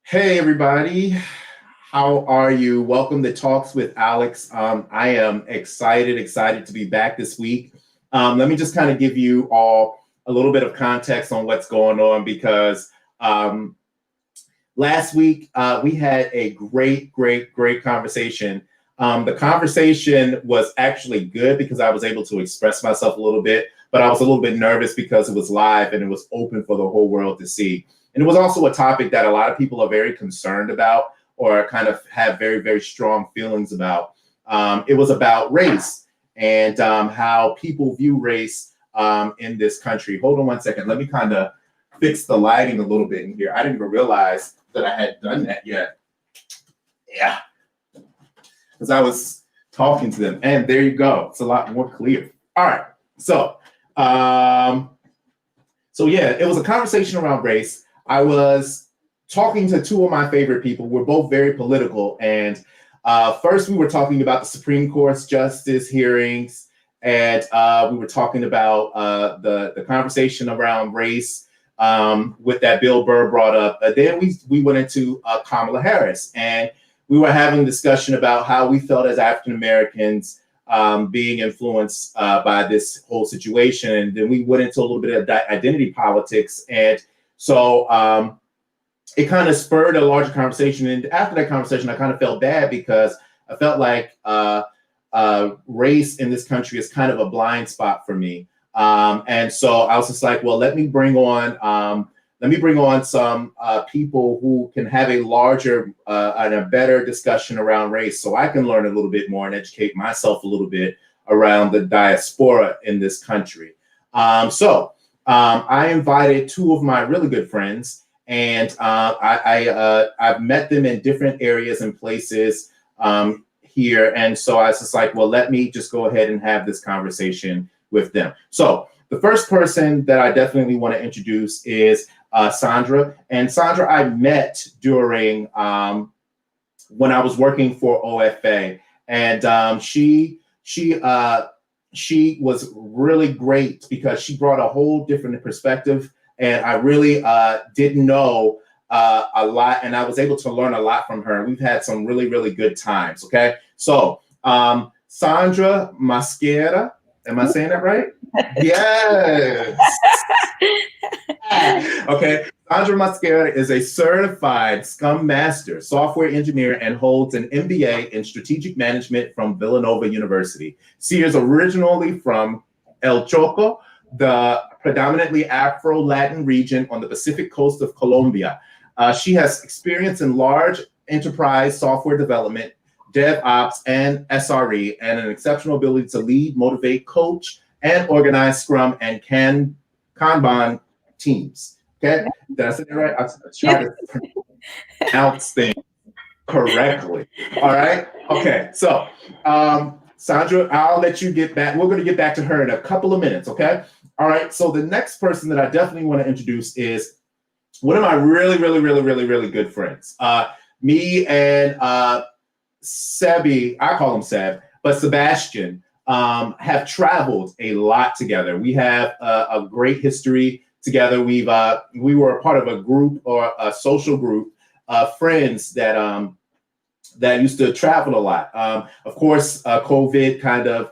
Hey, everybody. How are you? Welcome to Talks with Alex. I am excited to be back this week. Let me just kind of give you all a little bit of context on what's going on because last week we had a great conversation. The conversation was actually good because I was able to express myself a little bit, but I was a little bit nervous because it was live and it was open for the whole world to see. And it was also a topic that a lot of people are very concerned about or kind of have very strong feelings about. It was about race and how people view race in this country. Hold on one second. Let me kind of fix the lighting a little bit in here. I didn't even realize that I had done that yet. Yeah, because I was talking to them. And there you go. It's a lot more clear. All right. So yeah, it was a conversation around race. I was talking to two of my favorite people. We're both very political. And first, we were talking about the Supreme Court's justice hearings. And we were talking about the conversation around race with that Bill Burr brought up. Then we went into Kamala Harris. And we were having a discussion about how we felt as African Americans being influenced by this whole situation. And then we went into a little bit of identity politics. And so it kind of spurred a larger conversation. And after that conversation, I kind of felt bad because I felt like race in this country is kind of a blind spot for me. And so I was just like, well, let me bring on some people who can have a larger and a better discussion around race so I can learn a little bit more and educate myself a little bit around the diaspora in this country. I invited two of my really good friends, and I've met them in different areas and places here. And so I was just like, well, let me just go ahead and have this conversation with them. So the first person that I definitely want to introduce is Sandra. And Sandra, I met during when I was working for OFA, and she was really great because she brought a whole different perspective, and I really didn't know a lot, and I was able to learn a lot from her. We've had some really good times. Okay, so Sandra Mosquera, am I saying that right? Yes. Okay. Sandra Mosquera is a certified Scrum Master software engineer and holds an MBA in strategic management from Villanova University. She is originally from El Choco, the predominantly Afro-Latin region on the Pacific coast of Colombia. She has experience in large enterprise software development, DevOps, and SRE, and an exceptional ability to lead, motivate, coach, and organize Scrum and Kanban teams. Okay, did I say that right? I tried to pronounce things correctly. All right. Okay. So, Sandra, I'll let you get back. We're going to get back to her in a couple of minutes. Okay. All right. So the next person that I definitely want to introduce is one of my really good friends. Me and Sebi, I call him Seb, but Sebastien, have traveled a lot together. We have a great history together. We were a part of a group or a social group of friends that used to travel a lot. Of course, COVID kind of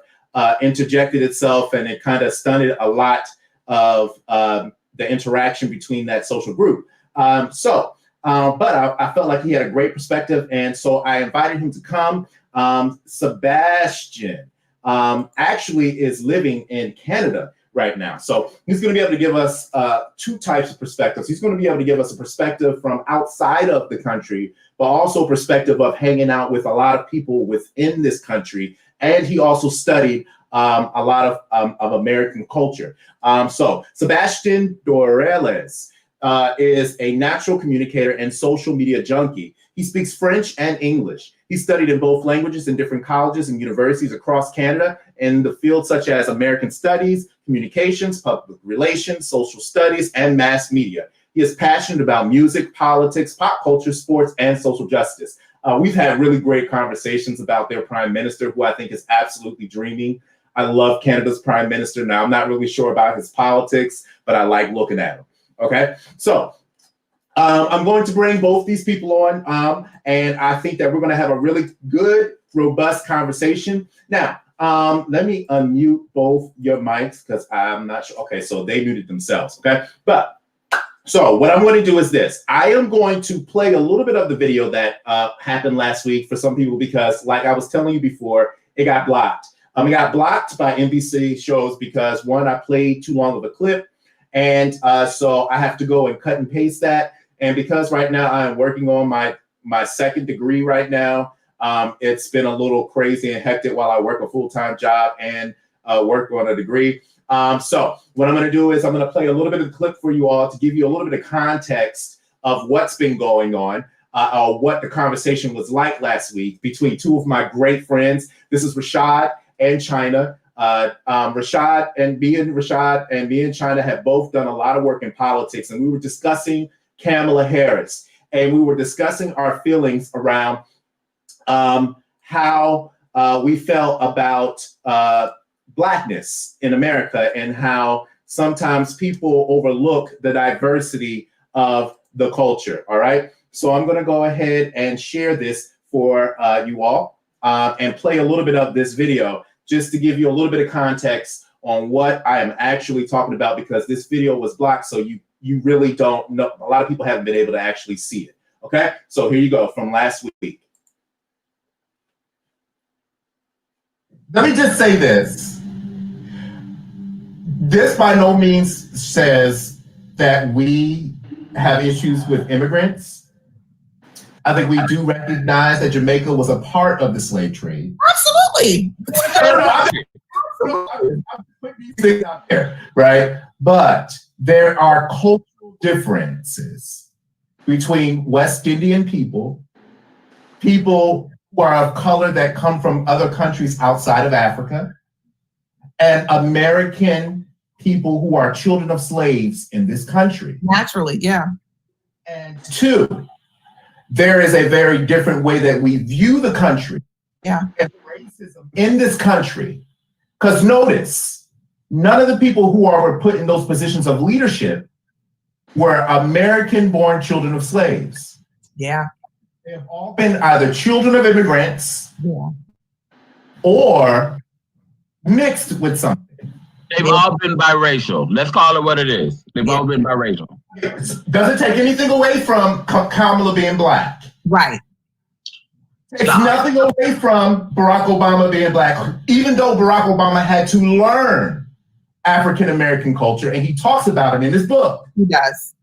interjected itself, and it kind of stunted a lot of the interaction between that social group. But I felt like he had a great perspective, and so I invited him to come. Sebastien actually is living in Canada right now. So he's going to be able to give us two types of perspectives. He's going to be able to give us a perspective from outside of the country, but also a perspective of hanging out with a lot of people within this country. And he also studied a lot of American culture. So Sebastien Dorelas is a natural communicator and social media junkie. He speaks French and English. He studied in both languages in different colleges and universities across Canada in the fields such as American Studies, Communications, Public Relations, Social Studies, and Mass Media. He is passionate about music, politics, pop culture, sports, and social justice. We've had really great conversations about their prime minister, who I think is absolutely dreaming. I love Canada's prime minister. Now, I'm not really sure about his politics, but I like looking at him. Okay, so I'm going to bring both these people on, and I think that we're going to have a really good, robust conversation. Now, let me unmute both your mics because I'm not sure. Okay, so they muted themselves. Okay, but so what I'm going to do is this. I am going to play a little bit of the video that happened last week for some people because, like I was telling you before, it got blocked. It got blocked by NBC shows because, one, I played too long of a clip, and so I have to go and cut and paste that. And because right now I am working on my second degree right now, it's been a little crazy and hectic while I work a full-time job and work on a degree. So what I'm going to do is I'm going to play a little bit of the clip for you all to give you a little bit of context of what's been going on, what the conversation was like last week between two of my great friends. This is Rashad and China. Rashad and me and China have both done a lot of work in politics, and we were discussing Kamala Harris, and we were discussing our feelings around how we felt about Blackness in America and how sometimes people overlook the diversity of the culture. All right. So I'm going to go ahead and share this for you all and play a little bit of this video just to give you a little bit of context on what I am actually talking about, because this video was blocked. So you really don't know. A lot of people haven't been able to actually see it. Okay. So here you go from last week. Let me just say this. This by no means says that we have issues with immigrants. I think we do recognize that Jamaica was a part of the slave trade. Absolutely. I'm putting these things out there, right? But there are cultural differences between West Indian people who are of color that come from other countries outside of Africa, and American people who are children of slaves in this country. Naturally, yeah. And two, there is a very different way that we view the country. Yeah. And racism in this country. Because notice, none of the people who were put in those positions of leadership were American-born children of slaves. Yeah. They have all been either children of immigrants, yeah, or mixed with something. They've all been biracial. Let's call it what it is. They've all been biracial. Doesn't take anything away from Kamala being Black. Right. It's nothing away from Barack Obama being Black, even though Barack Obama had to learn African-American culture, and he talks about it in his book. He does.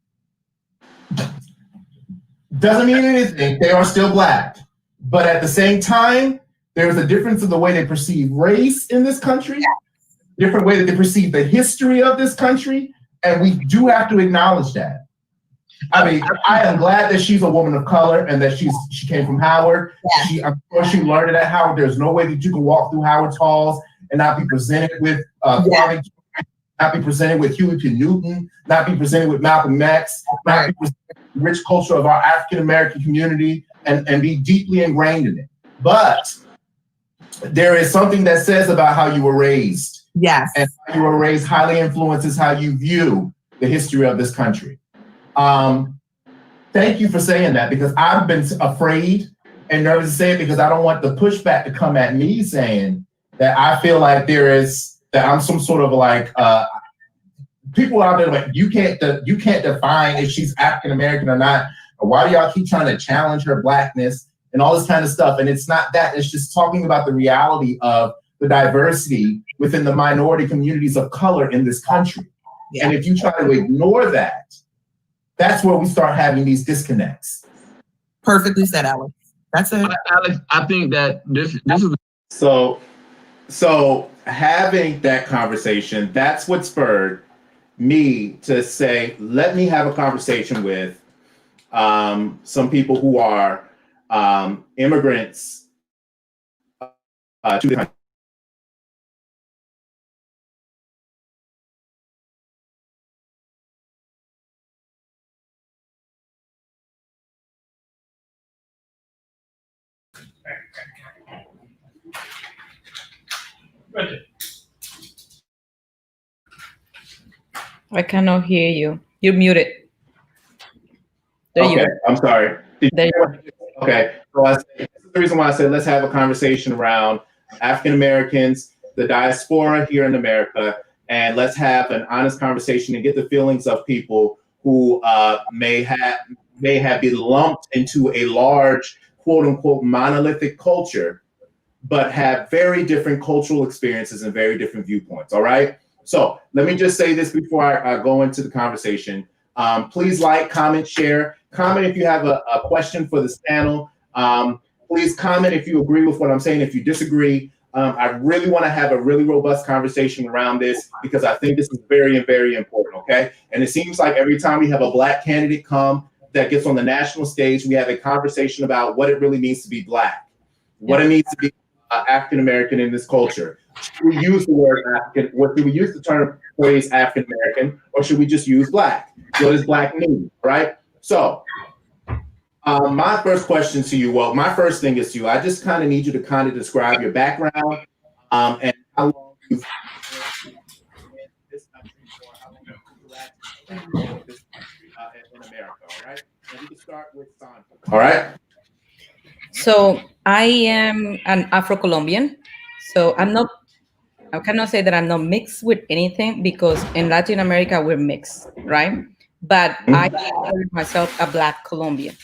Doesn't mean anything. They are still Black. But at the same time, there's a difference in the way they perceive race in this country, different way that they perceive the history of this country, and we do have to acknowledge that. I mean, I am glad that she's a woman of color and that she came from Howard. Yeah. I'm sure she learned it at Howard. There's no way that you can walk through Howard's halls and not be presented with Kwame, not be presented with Huey P. Newton, not be presented with Malcolm X, not be presented with the rich culture of our African-American community and be deeply ingrained in it. But there is something that says about how you were raised. Yes. And how you were raised highly influences how you view the history of this country. Thank you for saying that, because I've been afraid and nervous to say it because I don't want the pushback to come at me saying that I feel like that I'm some sort of like people out there like you can't define if she's African American or not, or why do y'all keep trying to challenge her Blackness and all this kind of stuff. And it's not that. It's just talking about the reality of the diversity within the minority communities of color in this country. Yeah. And if you try to ignore that, that's where we start having these disconnects. Perfectly said, Alex. That's it. Alex, I think that this is so having that conversation, that's what spurred me to say, let me have a conversation with some people who are immigrants to the country. I cannot hear you. You're muted. There you Okay, go. I'm sorry. There you go. Okay, so this is the reason why I said let's have a conversation around African Americans, the diaspora here in America, and let's have an honest conversation and get the feelings of people who may have been lumped into a large quote unquote monolithic culture, but have very different cultural experiences and very different viewpoints. All right. So let me just say this before I go into the conversation. Please like, comment, share. Comment if you have a question for this panel. Please comment if you agree with what I'm saying. If you disagree, I really want to have a really robust conversation around this because I think this is very, very important. Okay. And it seems like every time we have a Black candidate come that gets on the national stage, we have a conversation about what it really means to be Black, what it means to be African American in this culture. Should we use the word African? What should we use the term phrase African American, or should we just use Black? What does Black mean? Right. So, my first question to you. Well, my first thing is to you. I just kind of need you to kind of describe your background and how long you've been in this country for, how long you've interacted with this country in America. All right. And we can start with Sandra. All right. So I am an Afro-Colombian. So I cannot say that I'm not mixed with anything because in Latin America we're mixed, right? But I consider myself a Black Colombian.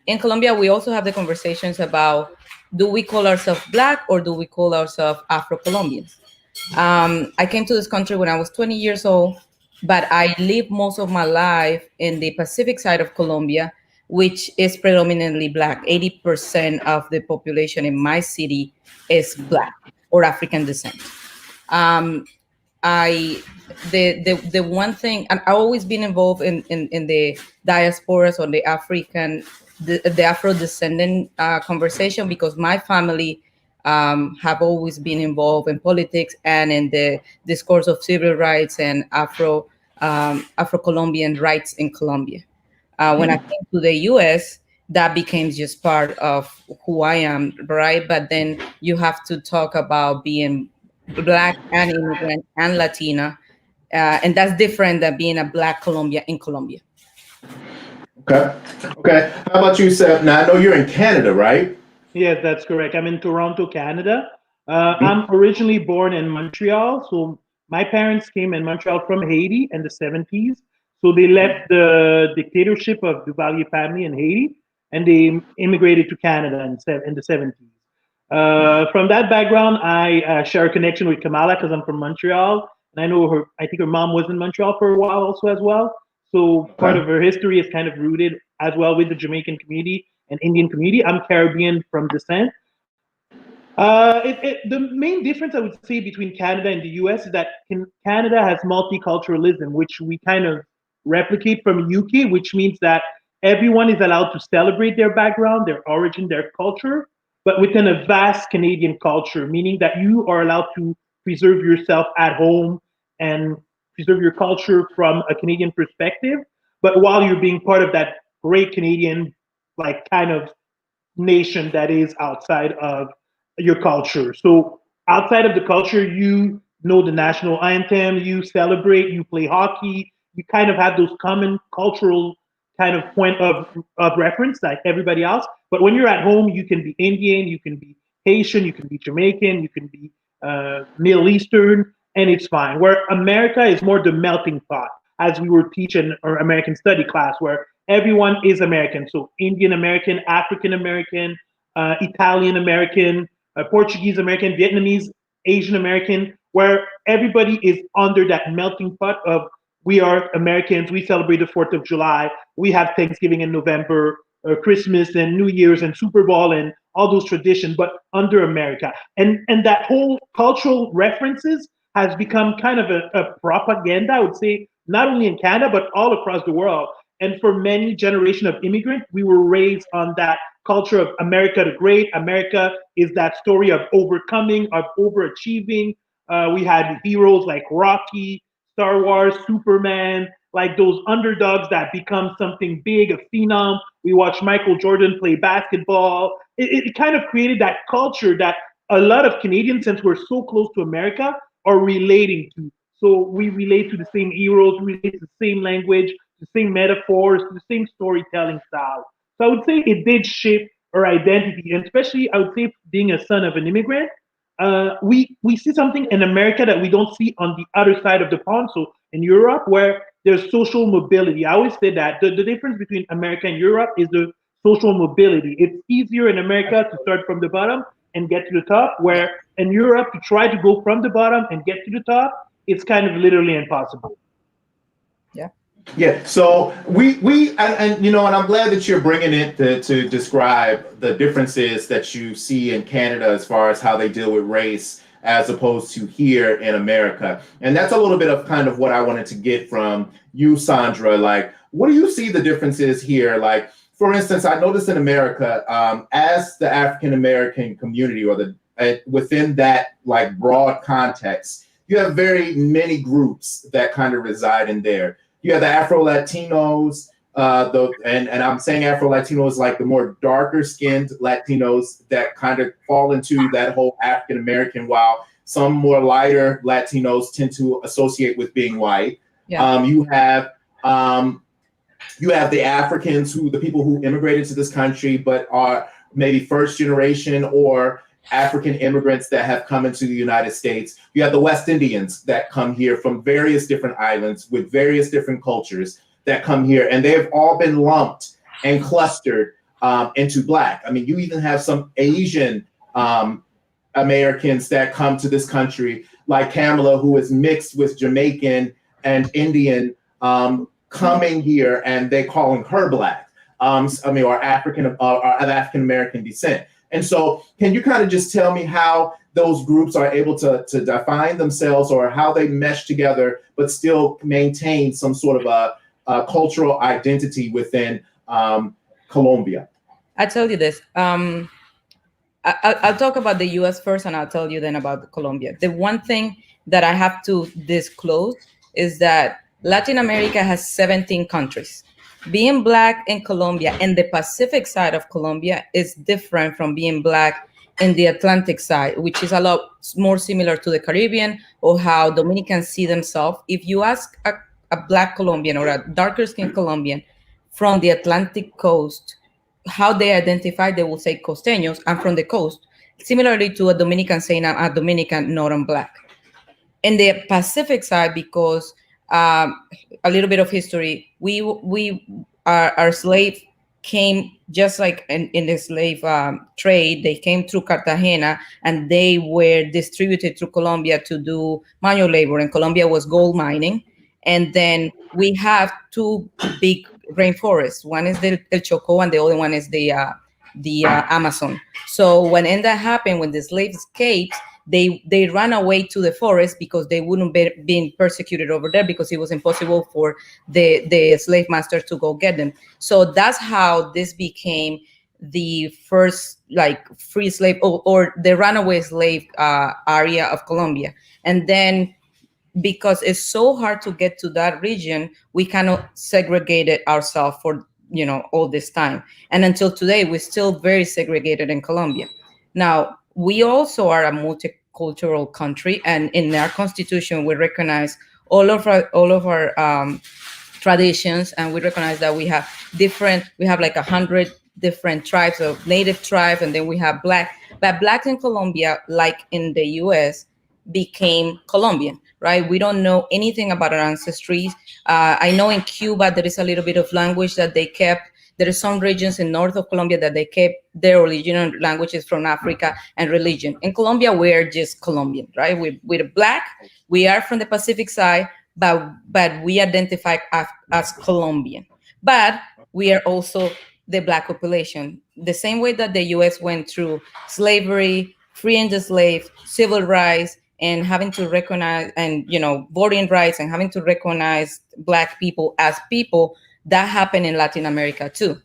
In Colombia, we also have the conversations about do we call ourselves Black or do we call ourselves Afro-Colombians? I came to this country when I was 20 years old, but I lived most of my life in the Pacific side of Colombia, which is predominantly Black. 80% of the population in my city is Black or African descent. Um, I the one thing, and I've always been involved in the diasporas or the Afro descendant conversation because my family have always been involved in politics and in the discourse of civil rights and Afro Colombian rights in Colombia. When I came to the U.S., that became just part of who I am, right? But then you have to talk about being Black and immigrant and Latina, and that's different than being a Black Colombia in Colombia. Okay. Okay. How about you, Seb? Now I know you're in Canada, right? Yes, that's correct. I'm in Toronto, Canada. I'm originally born in Montreal. So my parents came in Montreal from Haiti in the 70s. So they left the dictatorship of the Duvalier family in Haiti and they immigrated to Canada in the 70s. From that background, I share a connection with Kamala because I'm from Montreal. And I know her, I think her mom was in Montreal for a while also as well. So part of her history is kind of rooted as well with the Jamaican community and Indian community. I'm Caribbean from descent. The main difference I would say between Canada and the US is that Canada has multiculturalism, which we kind of replicate from UK, which means that everyone is allowed to celebrate their background, their origin, their culture, but within a vast Canadian culture, meaning that you are allowed to preserve yourself at home and preserve your culture from a Canadian perspective, but while you're being part of that great Canadian, like kind of nation that is outside of your culture. So outside of the culture, you know the national anthem, you celebrate, you play hockey, you kind of have those common cultural kind of point of reference like everybody else. But when you're at home, you can be Indian, you can be Haitian, you can be Jamaican, you can be Middle Eastern, and it's fine. Where America is more the melting pot, as we were teaching our American study class, where everyone is American. So Indian American, African American, Italian American, Portuguese American, Vietnamese, Asian American, where everybody is under that melting pot of we are Americans, we celebrate the 4th of July, we have Thanksgiving in November, Christmas and New Year's and Super Bowl and all those traditions, but under America. And that whole cultural references has become kind of a propaganda, I would say, not only in Canada, but all across the world. And for many generations of immigrants, we were raised on that culture of America the Great. America is that story of overcoming, of overachieving. We had heroes like Rocky, Star Wars, Superman, like those underdogs that become something big, a phenom. We watched Michael Jordan play basketball. It kind of created that culture that a lot of Canadians, since we're so close to America, are relating to. So we relate to the same heroes, we relate to the same language, the same metaphors, the same storytelling style. So I would say it did shape our identity, and especially I would say being a son of an immigrant, we see something in America that we don't see on the other side of the pond. So in Europe, where there's social mobility, I always say that the difference between America and Europe is the social mobility. It's easier in America to start from the bottom and get to the top, where in Europe to try to go from the bottom and get to the top, it's kind of literally impossible. Yeah, so and you know, and I'm glad that you're bringing it to describe the differences that you see in Canada as far as how they deal with race as opposed to here in America. And that's a little bit of kind of what I wanted to get from you, Sandra. Like, what do you see the differences here? Like, for instance, I noticed in America, as the African American community or the within that like broad context, you have very many groups that kind of reside in there. You have the Afro Latinos, and I'm saying Afro Latinos like the more darker skinned Latinos that kind of fall into that whole African American, while some more lighter Latinos tend to associate with being white. Yeah. You have the Africans, the people who immigrated to this country but are maybe first generation or African immigrants that have come into the United States. You have the West Indians that come here from various different islands with various different cultures that come here, and they have all been lumped and clustered into Black. I mean, you even have some Asian Americans that come to this country, like Kamala, who is mixed with Jamaican and Indian, coming here, and they calling her Black. Or African of African American descent. And so can you kind of just tell me how those groups are able to define themselves or how they mesh together, but still maintain some sort of a cultural identity within Colombia? I tell you this. I'll talk about the U.S. first, and I'll tell you then about Colombia. The one thing that I have to disclose is that Latin America has 17 countries. Being Black in Colombia and the Pacific side of Colombia is different from being Black in the Atlantic side, which is a lot more similar to the Caribbean or how Dominicans see themselves. If you ask a Black Colombian or a darker skinned Colombian from the Atlantic coast how they identify, they will say costeños, I'm from the coast, similarly to a Dominican saying I'm a Dominican, not I'm Black. In the Pacific side, because a little bit of history, our slave came just like in the slave trade. They came through Cartagena and they were distributed through Colombia to do manual labor, and Colombia was gold mining. And then we have two big rainforests. One is the El Chocó and the other one is the Amazon. So when that happened, when the slaves escaped, they ran away to the forest because they wouldn't be being persecuted over there because it was impossible for the slave masters to go get them. So that's how this became the first like free slave or the runaway slave area of Colombia. And then because it's so hard to get to that region, we cannot segregate it ourselves for all this time. And until today, we're still very segregated in Colombia. Now, we also are a multicultural country, and in our constitution, we recognize all of our traditions, and we recognize that we have like 100 different tribes of native tribes, and then we have Black. But Blacks in Colombia, like in the U.S., became Colombian, right? We don't know anything about our ancestries. I know in Cuba there is a little bit of language that they kept. There are some regions in north of Colombia that they kept their original languages from Africa and religion. In Colombia, we're just Colombian, right? We're Black. We are from the Pacific side, but we identify as Colombian. But we are also the Black population. The same way that the U.S. went through slavery, freeing the slaves, civil rights, and having to recognize and voting rights and having to recognize Black people as people, that happened in Latin America too,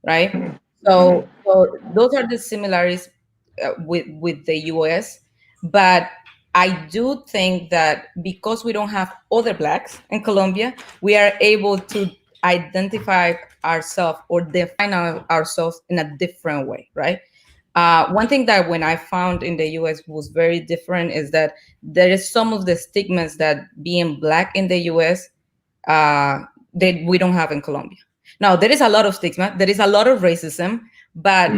right? So those are the similarities with the US. But I do think that because we don't have other Blacks in Colombia, we are able to identify ourselves or define ourselves in a different way, right? One thing that when I found in the US was very different is that there is some of the stigmas that being Black in the US that we don't have in Colombia. Now, there is a lot of stigma, there is a lot of racism, but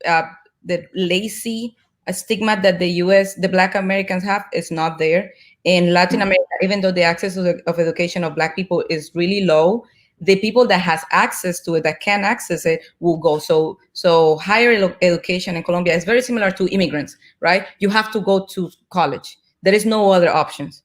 uh, the lazy stigma that the Black Americans have is not there. In Latin America, even though the access of education of Black people is really low, the people that has access to it, that can access it, will go. So higher education in Colombia is very similar to immigrants, right? You have to go to college. There is no other options.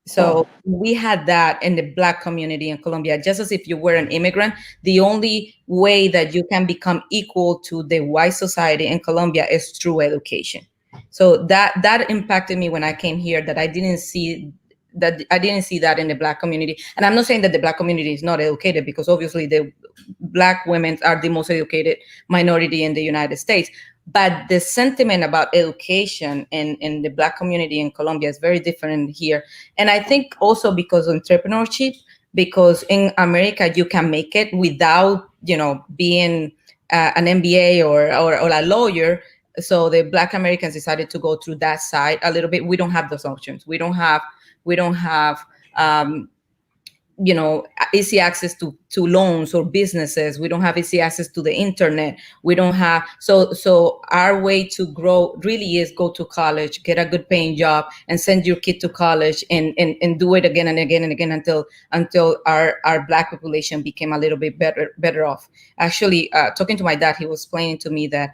So we had that in the Black community in Colombia, just as if you were an immigrant. The only way that you can become equal to the white society in Colombia is through education. So that impacted me when I came here, that I didn't see that in the Black community. And I'm not saying that the Black community is not educated, because obviously the Black women are the most educated minority in the United States. But the sentiment about education in the Black community in Colombia is very different here. And I think also because of entrepreneurship, because in America you can make it without, being an MBA or a lawyer. So the Black Americans decided to go through that side a little bit. We don't have those options. We don't have easy access to loans or businesses. We don't have easy access to the internet. We don't have, so our way to grow really is go to college, get a good paying job, and send your kid to college, and do it again and again and again until our Black population became a little bit better off. Actually, talking to my dad, he was explaining to me that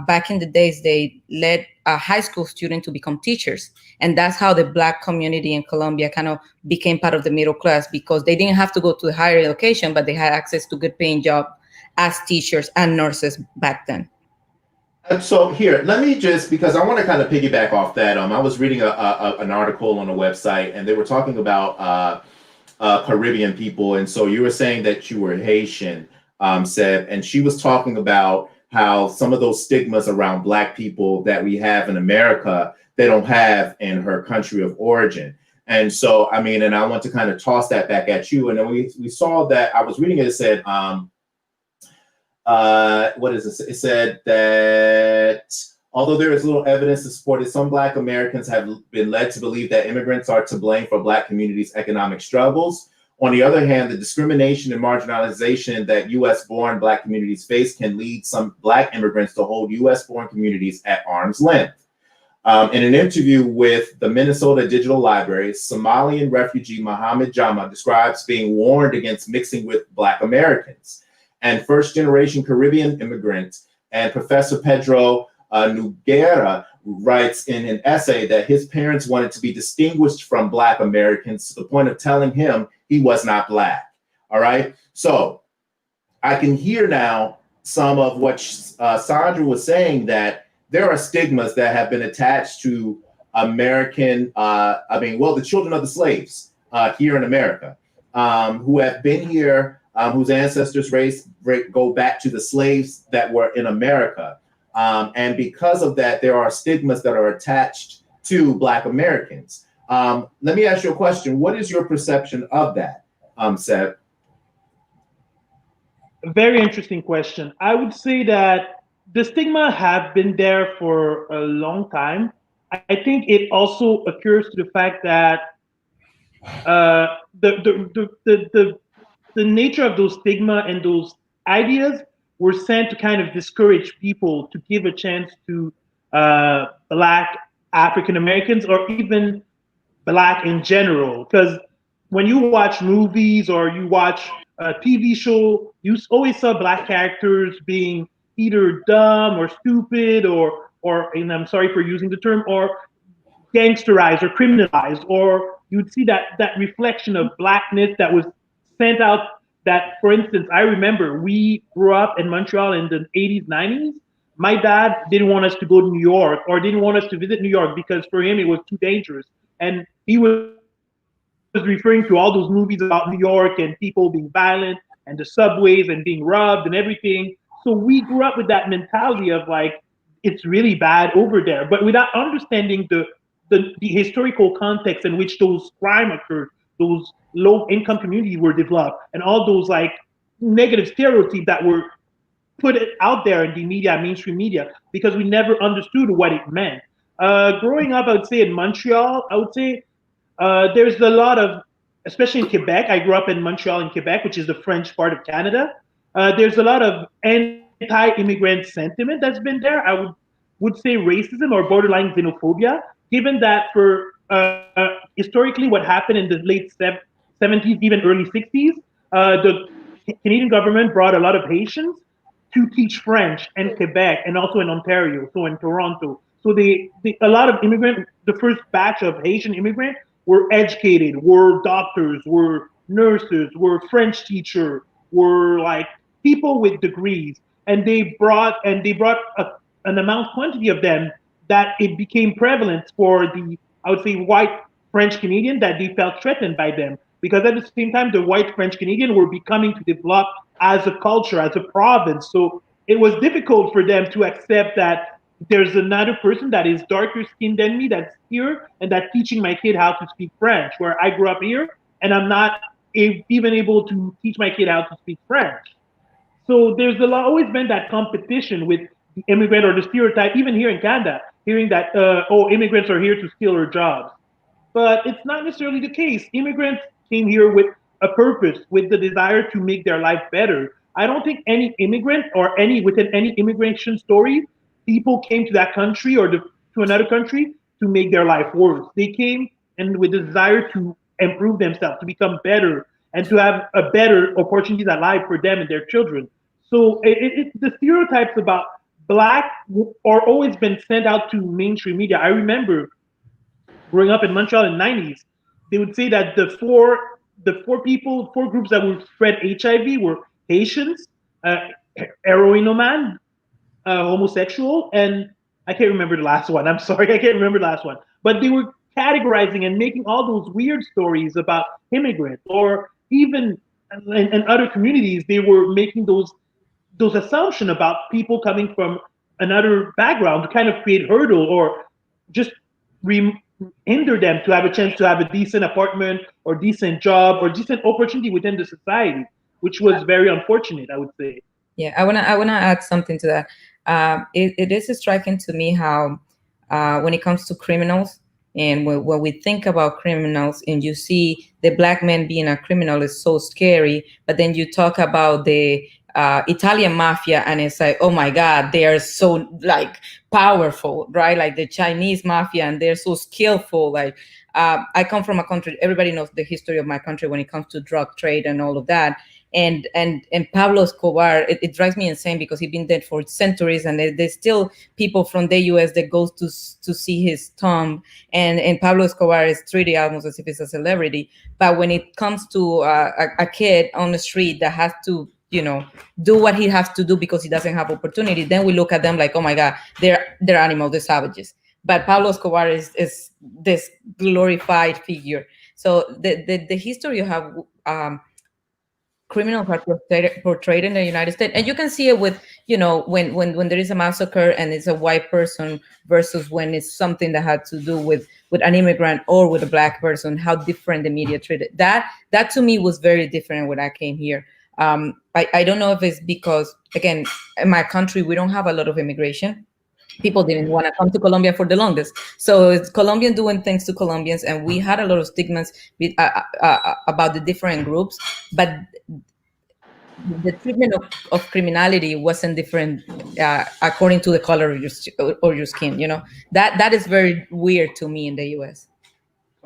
back in the days, they let a high school student to become teachers. And that's how the Black community in Colombia kind of became part of the middle class, because they didn't have to go to higher education, but they had access to good paying job as teachers and nurses back then. So here, let me just, because I want to kind of piggyback off that. I was reading an article on a website, and they were talking about Caribbean people. And so you were saying that you were Haitian, Seb, and she was talking about how some of those stigmas around Black people that we have in America, they don't have in her country of origin. And so, I mean, and I want to kind of toss that back at you. And then we saw that, I was reading it, it said, what is it? It said that although there is little evidence to support it, some Black Americans have been led to believe that immigrants are to blame for Black communities' economic struggles. On the other hand, the discrimination and marginalization that U.S.-born Black communities face can lead some Black immigrants to hold U.S.-born communities at arm's length. In an interview with the Minnesota Digital Library, Somalian refugee Mohammed Jama describes being warned against mixing with Black Americans. And first-generation Caribbean immigrant and Professor Pedro Nogueira writes in an essay that his parents wanted to be distinguished from Black Americans to the point of telling him he was not Black. All right. So I can hear now some of what Sandra was saying, that there are stigmas that have been attached to American, the children of the slaves here in America, who have been here, whose ancestors' race go back to the slaves that were in America. And because of that, there are stigmas that are attached to Black Americans. Let me ask you a question. What is your perception of that, Seb? Very interesting question. I would say that the stigma have been there for a long time. I think it also occurs to the fact that the nature of those stigma and those ideas were sent to kind of discourage people to give a chance to Black African Americans, or even Black in general. Because when you watch movies or you watch a TV show, you always saw Black characters being either dumb or stupid, or and I'm sorry for using the term, or gangsterized or criminalized, or you'd see that reflection of Blackness that was sent out. That, for instance, I remember we grew up in Montreal in the 80s, 90s. My dad didn't want us to go to New York, or didn't want us to visit New York, because for him it was too dangerous. And he was referring to all those movies about New York and people being violent and the subways and being robbed and everything. So we grew up with that mentality of like, it's really bad over there, but without understanding the historical context in which those crime occurred, those low income communities were developed, and all those like negative stereotypes that were put out there in the media, mainstream media, because we never understood what it meant. Growing up, I would say in Montreal, I would say there's a lot of especially in Quebec. I grew up in Montreal in Quebec, which is the French part of Canada. There's a lot of anti-immigrant sentiment that's been there. I would say racism or borderline xenophobia, given that for historically what happened in the late 70s, even early 60s, the Canadian government brought a lot of Haitians to teach French in Quebec and also in Ontario, so in Toronto. So a lot of immigrant, the first batch of Haitian immigrants were educated, were doctors, were nurses, were French teachers, were like people with degrees, and they brought an amount quantity of them that it became prevalent for the, I would say, white French Canadian, that they felt threatened by them, because at the same time the white French Canadian were becoming to develop as a culture, as a province. So it was difficult for them to accept that there's another person that is darker skinned than me that's here and that's teaching my kid how to speak French, where I grew up here and I'm not even able to teach my kid how to speak French. So there's always been that competition with the immigrant, or the stereotype, even here in Canada, hearing that, oh, immigrants are here to steal our jobs. But it's not necessarily the case. Immigrants came here with a purpose, with the desire to make their life better. I don't think any immigrant or within any immigration story, people came to that country or to another country to make their life worse. They came and with the desire to improve themselves, to become better, and to have a better opportunities at life for them and their children. So the stereotypes about Black are always been sent out to mainstream media. I remember growing up in Montreal in the 90s, they would say that the four groups that would spread HIV were Haitians, heroinoman, homosexual, and I can't remember the last one. I'm sorry, I can't remember the last one. But they were categorizing and making all those weird stories about immigrants, or even in other communities, they were making those assumptions about people coming from another background to kind of create hurdle or just hinder them to have a chance to have a decent apartment or decent job or decent opportunity within the society, which was very unfortunate, I would say. Yeah, I wanna add something to that. It is striking to me how when it comes to criminals, and when we think about criminals, and you see the Black man being a criminal is so scary, but then you talk about the Italian mafia, and it's like, oh my God, they are so like powerful, right? Like the Chinese mafia, and they're so skillful. Like I come from a country, everybody knows the history of my country when it comes to drug trade and all of that. And Pablo Escobar, it drives me insane because he's been dead for centuries, and there's still people from the US that goes to see his tomb, and Pablo Escobar is treated almost as if he's a celebrity. But when it comes to a kid on the street that has to, do what he has to do because he doesn't have opportunity, then we look at them like, oh my God, they're animals, they're savages. But Pablo Escobar is this glorified figure. So the history you have. Criminals are portrayed in the United States, and you can see it with, when there is a massacre and it's a white person versus when it's something that had to do with an immigrant or with a Black person, how different the media treated that. That to me was very different when I came here. I don't know if it's because, again, in my country we don't have a lot of immigration. People didn't want to come to Colombia for the longest. So it's Colombian doing things to Colombians, and we had a lot of stigmas about the different groups, but the treatment of criminality wasn't different according to the color of your skin. That is very weird to me in the US.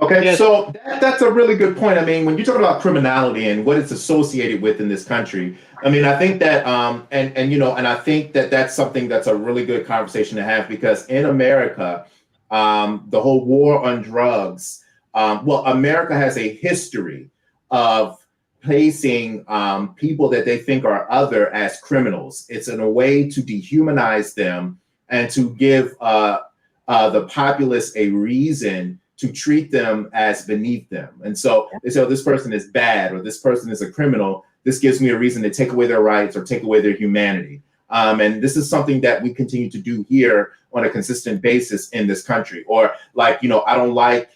Okay, Yes. so that's a really good point. I mean, when you talk about criminality and what it's associated with in this country, I mean, I think that, and I think that that's something that's a really good conversation to have, because in America, the whole war on drugs, America has a history of placing people that they think are other as criminals. It's in a way to dehumanize them and to give the populace a reason to treat them as beneath them. And so they say, oh, this person is bad, or this person is a criminal. This gives me a reason to take away their rights or take away their humanity. And this is something that we continue to do here on a consistent basis in this country. Or like, I don't like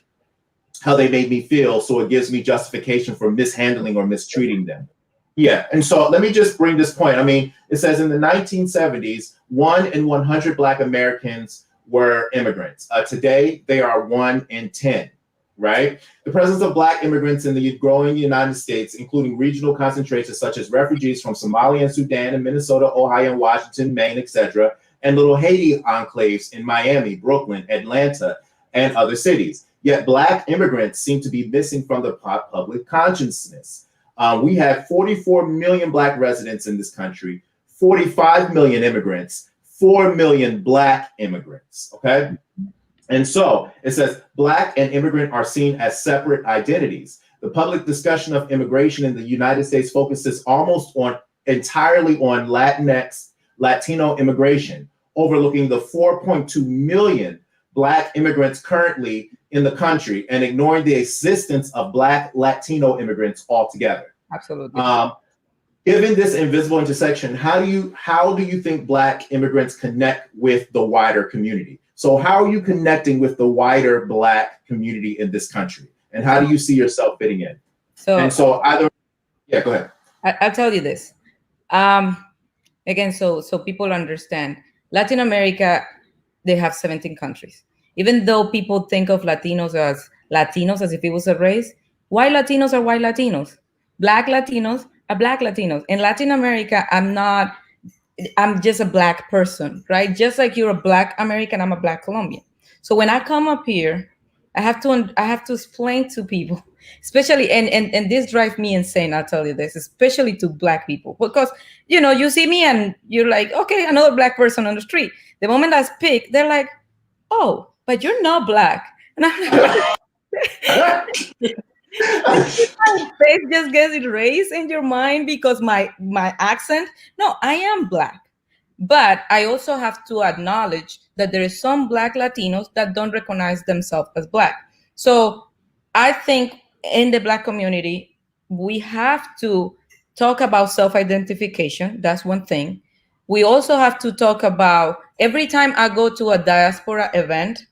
how they made me feel, so it gives me justification for mishandling or mistreating them. Yeah, and so let me just bring this point. I mean, it says in the 1970s, 1 in 100 Black Americans were immigrants. Today, they are 1 in 10. right? The presence of Black immigrants in the growing United States, including regional concentrations such as refugees from Somalia and Sudan and Minnesota, Ohio, and Washington, Maine, etc., and little Haiti enclaves in Miami, Brooklyn, Atlanta, and other cities. Yet Black immigrants seem to be missing from the public consciousness. We have 44 million Black residents in this country, 45 million immigrants, 4 million Black immigrants, okay? And so it says Black and immigrant are seen as separate identities. The public discussion of immigration in the United States focuses almost entirely on Latinx, Latino immigration, overlooking the 4.2 million Black immigrants currently in the country and ignoring the existence of Black Latino immigrants altogether. Absolutely. Given this invisible intersection, how do you think Black immigrants connect with the wider community? So how are you connecting with the wider Black community in this country? And how do you see yourself fitting in? Go ahead. I'll tell you this. Again, so people understand. Latin America, they have 17 countries. Even though people think of Latinos as if it was a race, white Latinos are white Latinos. Black Latinos are Black Latinos. In Latin America, I'm just a Black person, right? Just like you're a Black American, I'm a Black Colombian. So when I come up here, I have to explain to people, especially, and this drives me insane, I'll tell you this, especially to Black people, because, you see me and you're like, okay, another Black person on the street. The moment I speak, they're like, oh, but you're not Black. And I'm like, my face just gets erased in your mind because my accent. No, I am Black, but I also have to acknowledge that there is some Black Latinos that don't recognize themselves as Black. So I think in the Black community, we have to talk about self-identification. That's one thing. We also have to talk about, every time I go to a diaspora event,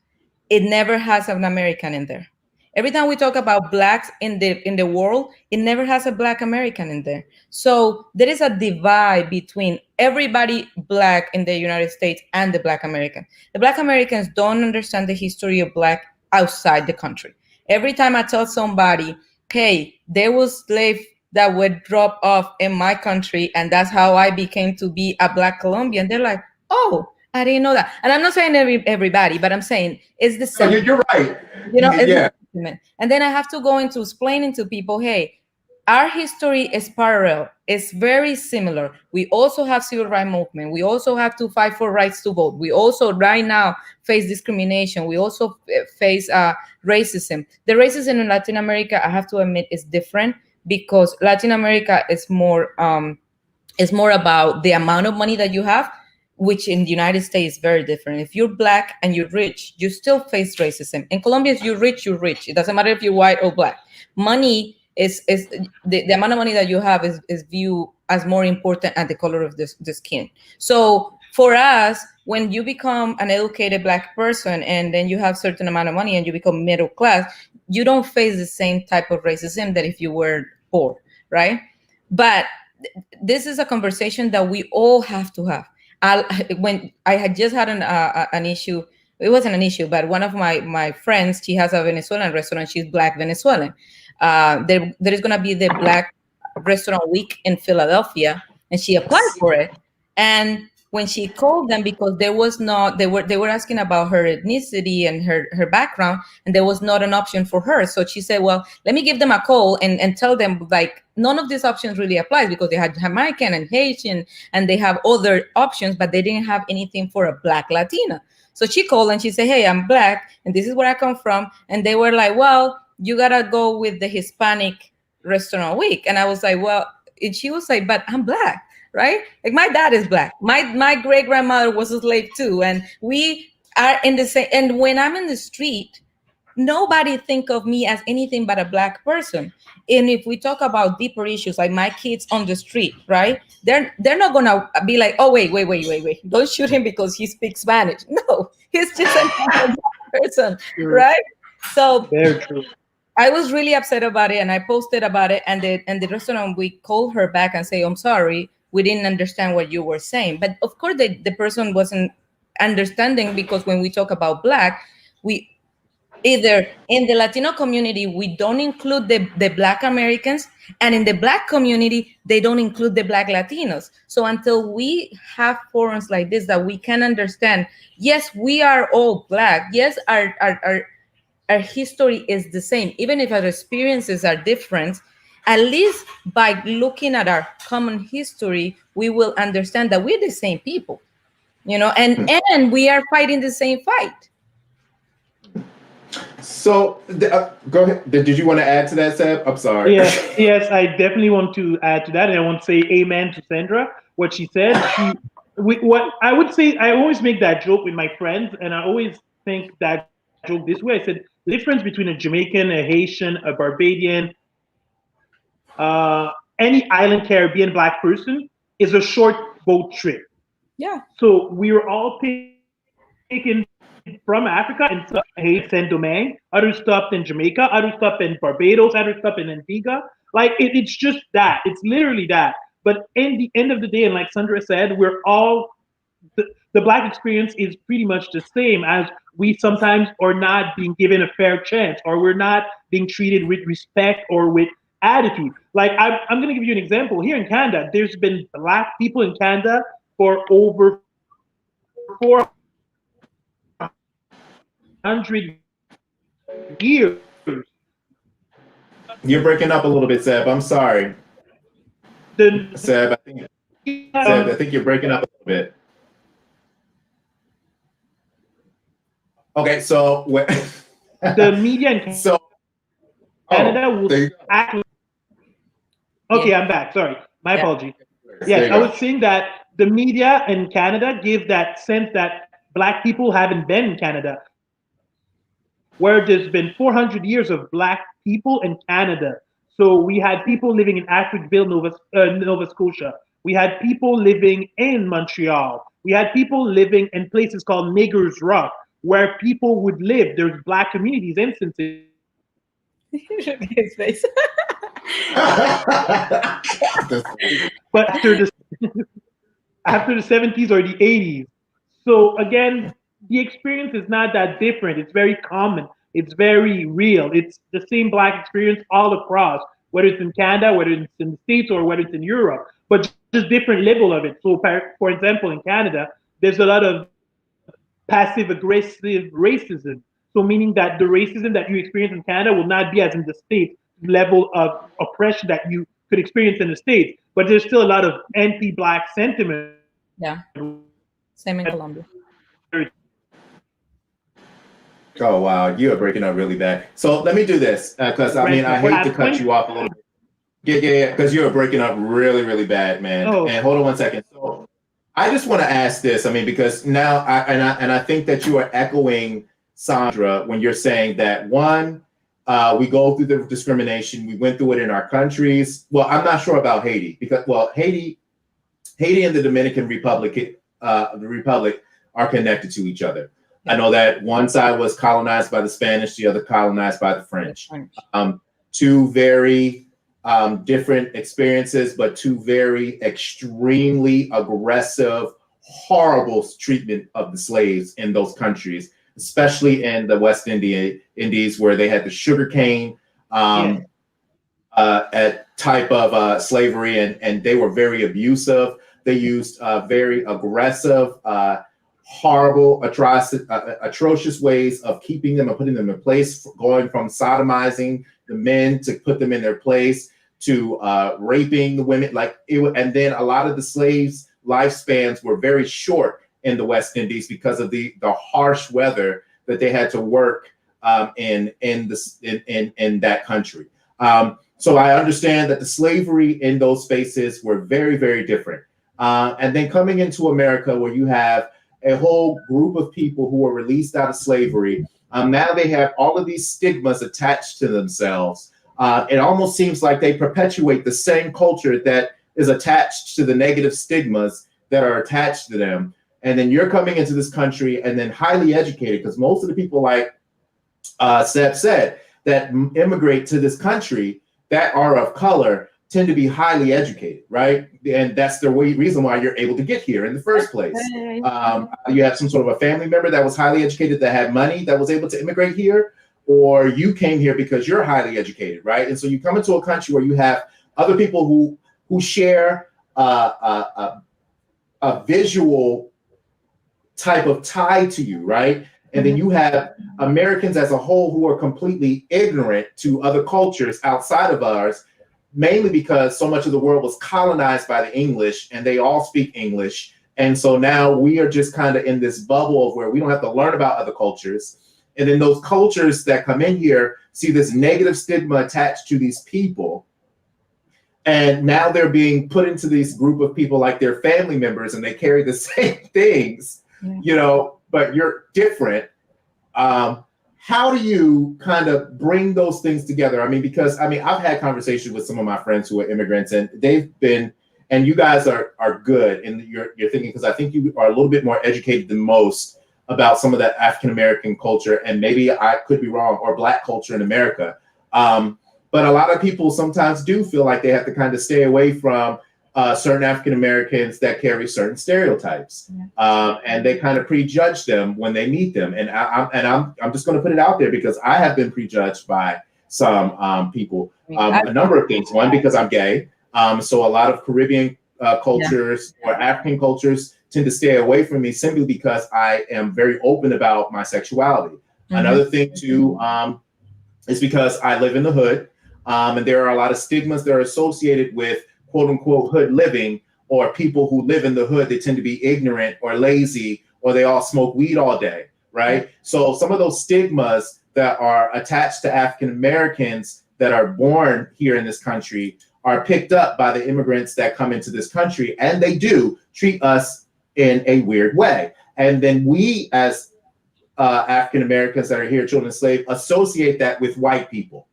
it never has an American in there. Every time we talk about Blacks in the world, it never has a Black American in there. So there is a divide between everybody Black in the United States and the Black American. The Black Americans don't understand the history of Black outside the country. Every time I tell somebody, hey, there was slaves that were dropped off in my country, and that's how I became to be a Black Colombian, they're like, oh, I didn't know that. And I'm not saying everybody, but I'm saying it's the same. No, you're right. Yeah. And then I have to go into explaining to people, hey, our history is parallel. It's very similar. We also have civil rights movement. We also have to fight for rights to vote. We also right now face discrimination. We also face racism. The racism in Latin America, I have to admit, is different because Latin America is more about the amount of money that you have, which in the United States is very different. If you're Black and you're rich, you still face racism. In Colombia, if you're rich, you're rich. It doesn't matter if you're white or Black. Money is the amount of money that you have is viewed as more important than the color of the skin. So for us, when you become an educated Black person and then you have certain amount of money and you become middle class, you don't face the same type of racism that if you were poor, right? But this is a conversation that we all have to have. When I had just had an issue, it wasn't an issue, but one of my friends, she has a Venezuelan restaurant. She's Black Venezuelan. There is going to be the Black Restaurant Week in Philadelphia, and she applied for it. And when she called them, because they were asking about her ethnicity and her background, and there was not an option for her. So she said, well, let me give them a call and tell them, like, none of these options really applies because they had Jamaican and Haitian, and they have other options, but they didn't have anything for a Black Latina. So she called and she said, hey, I'm Black, and this is where I come from. And they were like, well, you got to go with the Hispanic Restaurant Week. And I was like, well, and she was like, but I'm Black. Right? Like my dad is Black. My great grandmother was a slave too. And we are in the same, and when I'm in the street, nobody think of me as anything but a Black person. And if we talk about deeper issues, like my kids on the street, right? They're not gonna be like, oh, wait. Don't shoot him because he speaks Spanish. No, he's just a person, right? So very true. I was really upset about it and I posted about it, and the restaurant, we called her back and say, I'm sorry, we didn't understand what you were saying. But of course the person wasn't understanding, because when we talk about Black, either in the Latino community, we don't include the Black Americans, and in the Black community, they don't include the Black Latinos. So until we have forums like this that we can understand, yes, we are all Black. Yes, our history is the same, even if our experiences are different. At least by looking at our common history, we will understand that we're the same people, and we are fighting the same fight. So go ahead. Did you want to add to that, Seb? I'm sorry. Yes, I definitely want to add to that, and I want to say amen to Sandra. What she said, what I would say, I always make that joke with my friends, and I always think that joke this way. I said the difference between a Jamaican, a Haitian, a Barbadian, any island Caribbean Black person is a short boat trip. Yeah. So we were all taken from Africa and some Haiti, Saint Domingue, others stopped in Jamaica, others stopped in Barbados, others stopped in Antigua. Like it's just that. It's literally that. But in the end of the day, and like Sandra said, we're all the Black experience is pretty much the same, as we sometimes are not being given a fair chance, or we're not being treated with respect or with attitude. Like I'm going to give you an example. Here in Canada, there's been Black people in Canada for over 400 years. You're breaking up a little bit, Seb. I'm sorry. Seb, I think you're breaking up a little bit. Okay, so the media in Canada will act. Okay, I'm back. Sorry, my apology. Yes, I was saying that the media in Canada give that sense that Black people haven't been in Canada, where there's been 400 years of Black people in Canada. So we had people living in Ashfordville, Nova Scotia. We had people living in Montreal. We had people living in places called Niggers Rock, where people would live. There's Black communities instances. His face. But after the 70s or the 80s. So again, the experience is not that different. It's very common. It's very real. It's the same Black experience all across, whether it's in Canada, whether it's in the States, or whether it's in Europe, but just different level of it. So for example, in Canada, there's a lot of passive aggressive racism. So meaning that the racism that you experience in Canada will not be as in the States level of oppression that you could experience in the States, but there's still a lot of anti-Black sentiment. Yeah, same in Colombia. Oh wow, you are breaking up really bad. So let me do this, because I hate to cut you off a little bit. Yeah, because you are breaking up really, really bad, man. Oh. And hold on one second. So I just want to ask this. Because now I think that you are echoing Sandra when you're saying that one, we go through the discrimination. We went through it in our countries. Well, I'm not sure about Haiti, because Haiti and the Dominican Republic, are connected to each other. I know that one side was colonized by the Spanish, the other colonized by the French. Two very different experiences, but two very extremely aggressive, horrible treatment of the slaves in those countries, especially in the West Indies, where they had the sugarcane type of slavery, and they were very abusive. They used very aggressive, horrible, atrocious ways of keeping them and putting them in place, going from sodomizing the men to put them in their place to raping the women. And then a lot of the slaves' lifespans were very short in the West Indies because of the harsh weather that they had to work in that country. So I understand that the slavery in those spaces were very, very different. And then coming into America, where you have a whole group of people who were released out of slavery, now they have all of these stigmas attached to themselves. It almost seems like they perpetuate the same culture that is attached to the negative stigmas that are attached to them. And then you're coming into this country and then highly educated, because most of the people, like Seb said, that immigrate to this country that are of color tend to be highly educated, right? And that's the reason why you're able to get here in the first place. You have some sort of a family member that was highly educated, that had money, that was able to immigrate here. or you came here because you're highly educated, right? And so you come into a country where you have other people who share a visual type of tie to you, right? And then you have Americans as a whole who are completely ignorant to other cultures outside of ours, mainly because so much of the world was colonized by the English and they all speak English. And so now we are just kind of in this bubble of where we don't have to learn about other cultures. And then those cultures that come in here see this negative stigma attached to these people. And now they're being put into this group of people like their family members, and they carry the same things, you know, but you're different. How do you kind of bring those things together? I mean, because I mean, I've had conversations with some of my friends who are immigrants, and they've been, and you guys are good, and you're thinking, because I think you are a little bit more educated than most about some of that African American culture, and maybe I could be wrong, or Black culture in America. But a lot of people sometimes do feel like they have to kind of stay away from certain African Americans that carry certain stereotypes, and they kind of prejudge them when they meet them. And I'm just going to put it out there because I have been prejudged by some people. A number of things. One, because I'm gay, so a lot of Caribbean cultures or African cultures tend to stay away from me simply because I am very open about my sexuality. Another thing too is because I live in the hood, and there are a lot of stigmas that are associated with quote unquote hood living, or people who live in the hood. They tend to be ignorant or lazy, or they all smoke weed all day, right? So some of those stigmas that are attached to African Americans that are born here in this country are picked up by the immigrants that come into this country, and they do treat us in a weird way. And then we, as African Americans that are here, children of slaves, associate that with white people,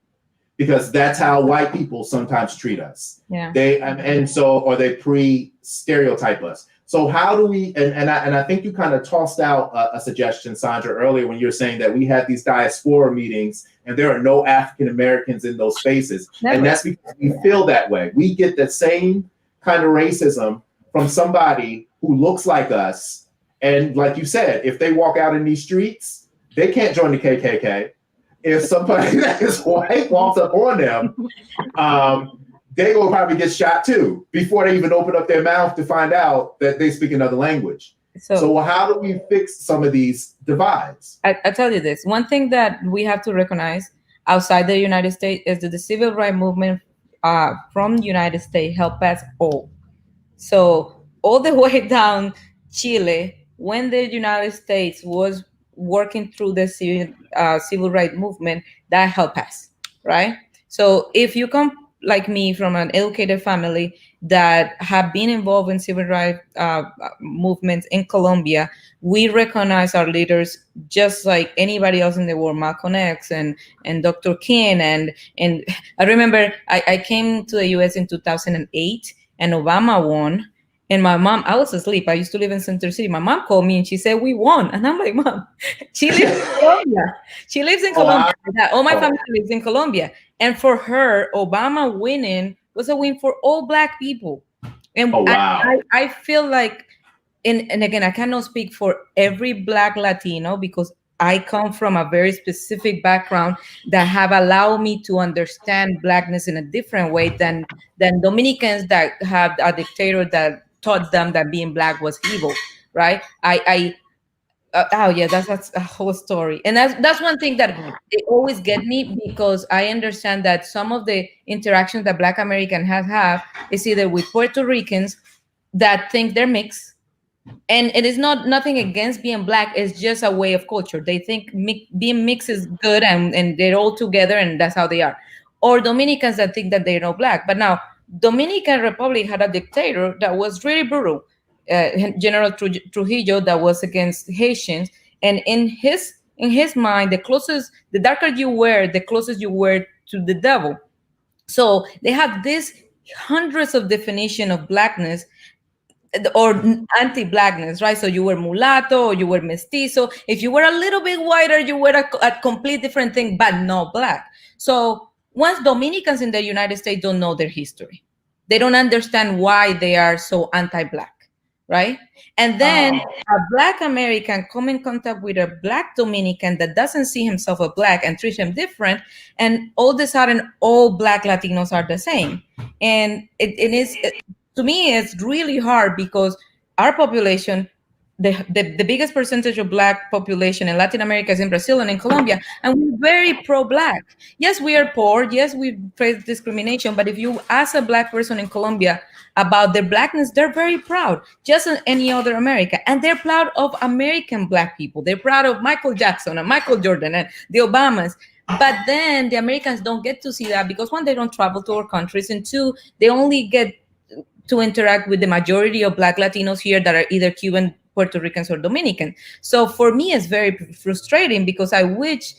because that's how white people sometimes treat us. They and so, or they pre-stereotype us. So how do we? And I think you kind of tossed out a suggestion, Sandra, earlier when you're saying that we had these diaspora meetings and there are no African Americans in those spaces, and that's because we feel that way. We get the same kind of racism from somebody who looks like us, and like you said, if they walk out in these streets, they can't join the KKK. If somebody that is white walks up on them, they will probably get shot too before they even open up their mouth to find out that they speak another language. So how do we fix some of these divides? I tell you this, one thing that we have to recognize outside the United States is that the civil rights movement from the United States helped us all. So all the way down Chile, when the United States was working through the civil rights movement, that helped us, right? So if you come like me from an educated family that have been involved in civil rights movements in Colombia, we recognize our leaders just like anybody else in the world, Malcolm X and Dr. King. And I remember I came to the US in 2008 and Obama won. And my mom, I was asleep. I used to live in Center City. My mom called me and she said, we won. And I'm like, Mom, she lives in Colombia. She lives in Colombia. All my family lives in Colombia. And for her, Obama winning was a win for all Black people. And I feel like, and again, I cannot speak for every Black Latino because I come from a very specific background that have allowed me to understand Blackness in a different way than Dominicans that have a dictator that taught them that being Black was evil, right? That's a whole story. And that's one thing that it always get me, because I understand that some of the interactions that Black Americans have is either with Puerto Ricans that think they're mixed. And it is nothing against being Black. It's just a way of culture. They think being mixed is good and they're all together and that's how they are. Or Dominicans that think that they're not Black. But now, Dominican Republic had a dictator that was really brutal, General Trujillo, that was against Haitians. And in his mind, the darker you were, the closest you were to the devil. So they have this hundreds of definition of Blackness or anti-Blackness, right? So you were mulatto or you were mestizo. If you were a little bit whiter, you were a complete different thing, but not Black. So once Dominicans in the United States don't know their history, they don't understand why they are so anti-Black. right? And then a Black American come in contact with a Black Dominican that doesn't see himself as Black and treats him different, and all of a sudden, all Black Latinos are the same. And to me, it's really hard because our population, the biggest percentage of Black population in Latin America is in Brazil and in Colombia, and we're very pro-Black. Yes, we are poor. Yes, we face discrimination. But if you ask a Black person in Colombia about their Blackness, they're very proud, just as any other America. And they're proud of American Black people. They're proud of Michael Jackson and Michael Jordan and the Obamas. But then the Americans don't get to see that because, one, they don't travel to our countries, and two, they only get to interact with the majority of Black Latinos here that are either Cuban, Puerto Ricans, or Dominican. So for me, it's very frustrating because I wish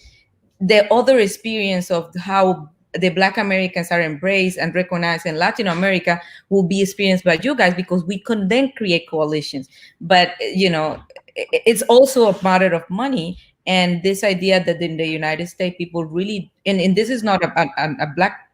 the other experience of how the Black Americans are embraced and recognized in Latin America will be experienced by you guys, because we can then create coalitions. But, it's also a matter of money. And this idea that in the United States, people really, and this is not a Black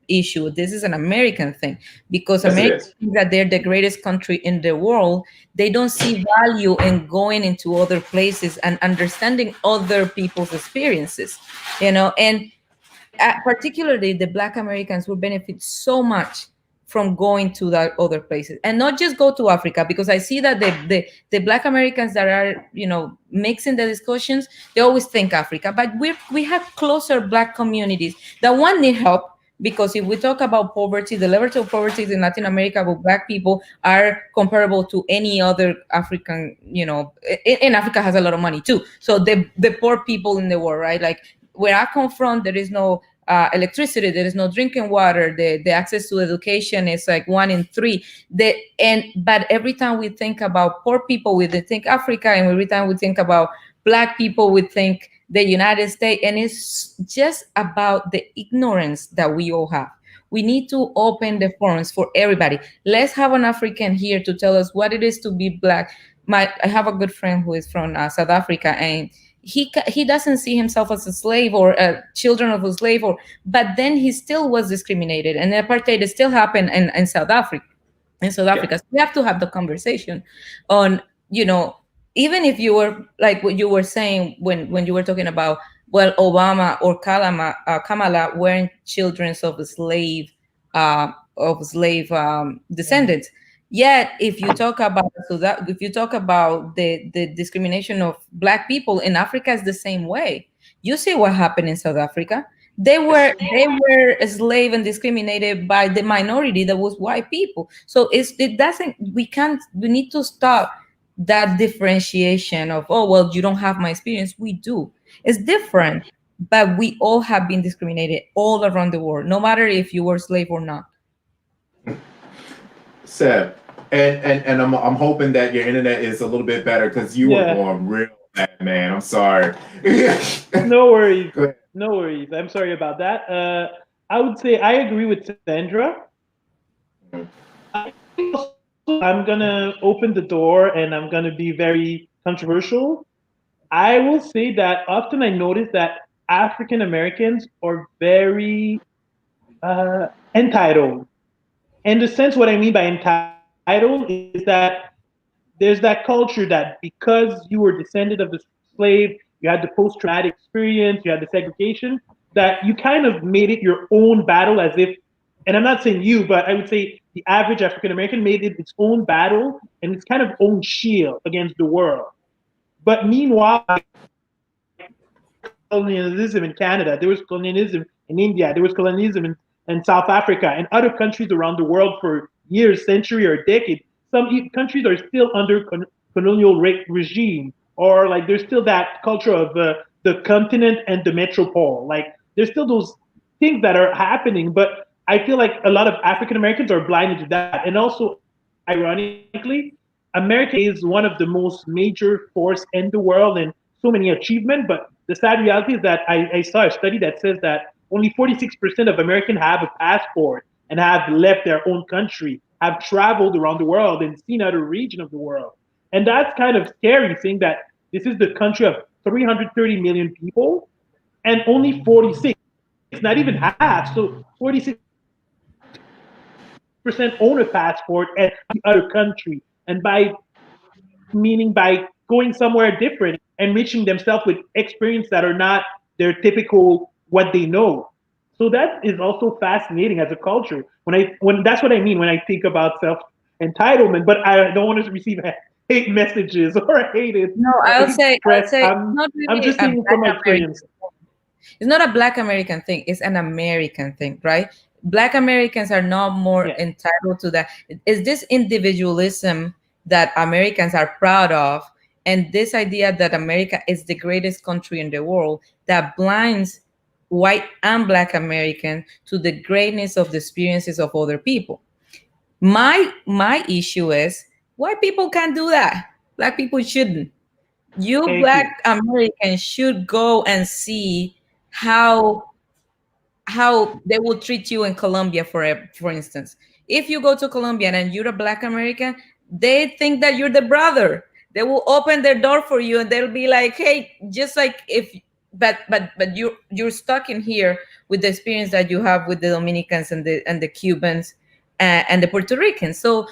issue. This is an American thing, because Yes, Americans think that they're the greatest country in the world. They don't see value in going into other places and understanding other people's experiences, and particularly the Black Americans will benefit so much from going to that other places, and not just go to Africa, because I see that the Black Americans that are mixing the discussions, they always think Africa, but we have closer Black communities that one need help. Because if we talk about poverty, the levels of poverty in Latin America with Black people are comparable to any other African, in Africa has a lot of money too. So the poor people in the world, right? Like where I come from, there is no electricity, there is no drinking water, the access to education is like 1 in 3. But every time we think about poor people, we think Africa, and every time we think about Black people, we think the United States, and it's just about the ignorance that we all have. We need to open the forums for everybody. Let's have an African here to tell us what it is to be Black. I have a good friend who is from South Africa, and he doesn't see himself as a slave or children of a slave, but then he still was discriminated, and apartheid still happened in South Africa. So we have to have the conversation on, even if you were like what you were saying when you were talking about, well, Obama or Kamala weren't children of slave descendants. Yet, if you talk about the discrimination of Black people in Africa, is the same way. You see what happened in South Africa. They were enslaved and discriminated by the minority that was white people. So we need to stop that differentiation of, oh, well, you don't have my experience. We do. It's different, but we all have been discriminated all around the world, no matter if you were a slave or not. Seb, and I'm hoping that your internet is a little bit better, because you were going real bad, man. I'm sorry. No worries. No worries. I'm sorry about that. I would say I agree with Sandra. I'm gonna open the door, and I'm gonna be very controversial. I will say that often I notice that African Americans are very entitled. In the sense, what I mean by entitled is that there's that culture that because you were descended of the slave, you had the post-traumatic experience, you had the segregation, that you kind of made it your own battle, as if, and I'm not saying you, but I would say the average African American made it its own battle and its kind of own shield against the world. But meanwhile, colonialism in Canada, there was colonialism in India, there was colonialism in South Africa and other countries around the world for years, century, or decades. Some countries are still under colonial regime, or like there's still that culture of the continent and the metropole. Like there's still those things that are happening, but I feel like a lot of African Americans are blinded to that. And also, ironically, America is one of the most major force in the world and so many achievements. But the sad reality is that I saw a study that says that only 46% of Americans have a passport and have left their own country, have traveled around the world and seen other regions of the world. And that's kind of scary, saying that this is the country of 330 million people and only 46, not even half. So 46% own a passport and the other country. and by going somewhere different, enriching themselves with experience that are not their typical what they know. So that is also fascinating as a culture. When that's what I mean when I think about self entitlement. But I don't want to receive hate messages or hated No, or I'll hate say press. it's not I'm really just a saying from my Black American. experience. It's not a Black American thing. It's an American thing, right? Black Americans are not more Yeah. entitled to that. It's this individualism that Americans are proud of, and this idea that America is the greatest country in the world that blinds white and Black American to the greatness of the experiences of other people. My issue is white people can't do that. Black people shouldn't. You Thank you. Black Americans should go and see how how they will treat you in Colombia, for instance. If you go to Colombia and you're a Black American, they think that you're the brother. They will open their door for you and they'll be like, hey, just like if but you're stuck in here with the experience that you have with the Dominicans and the Cubans and the Puerto Ricans. So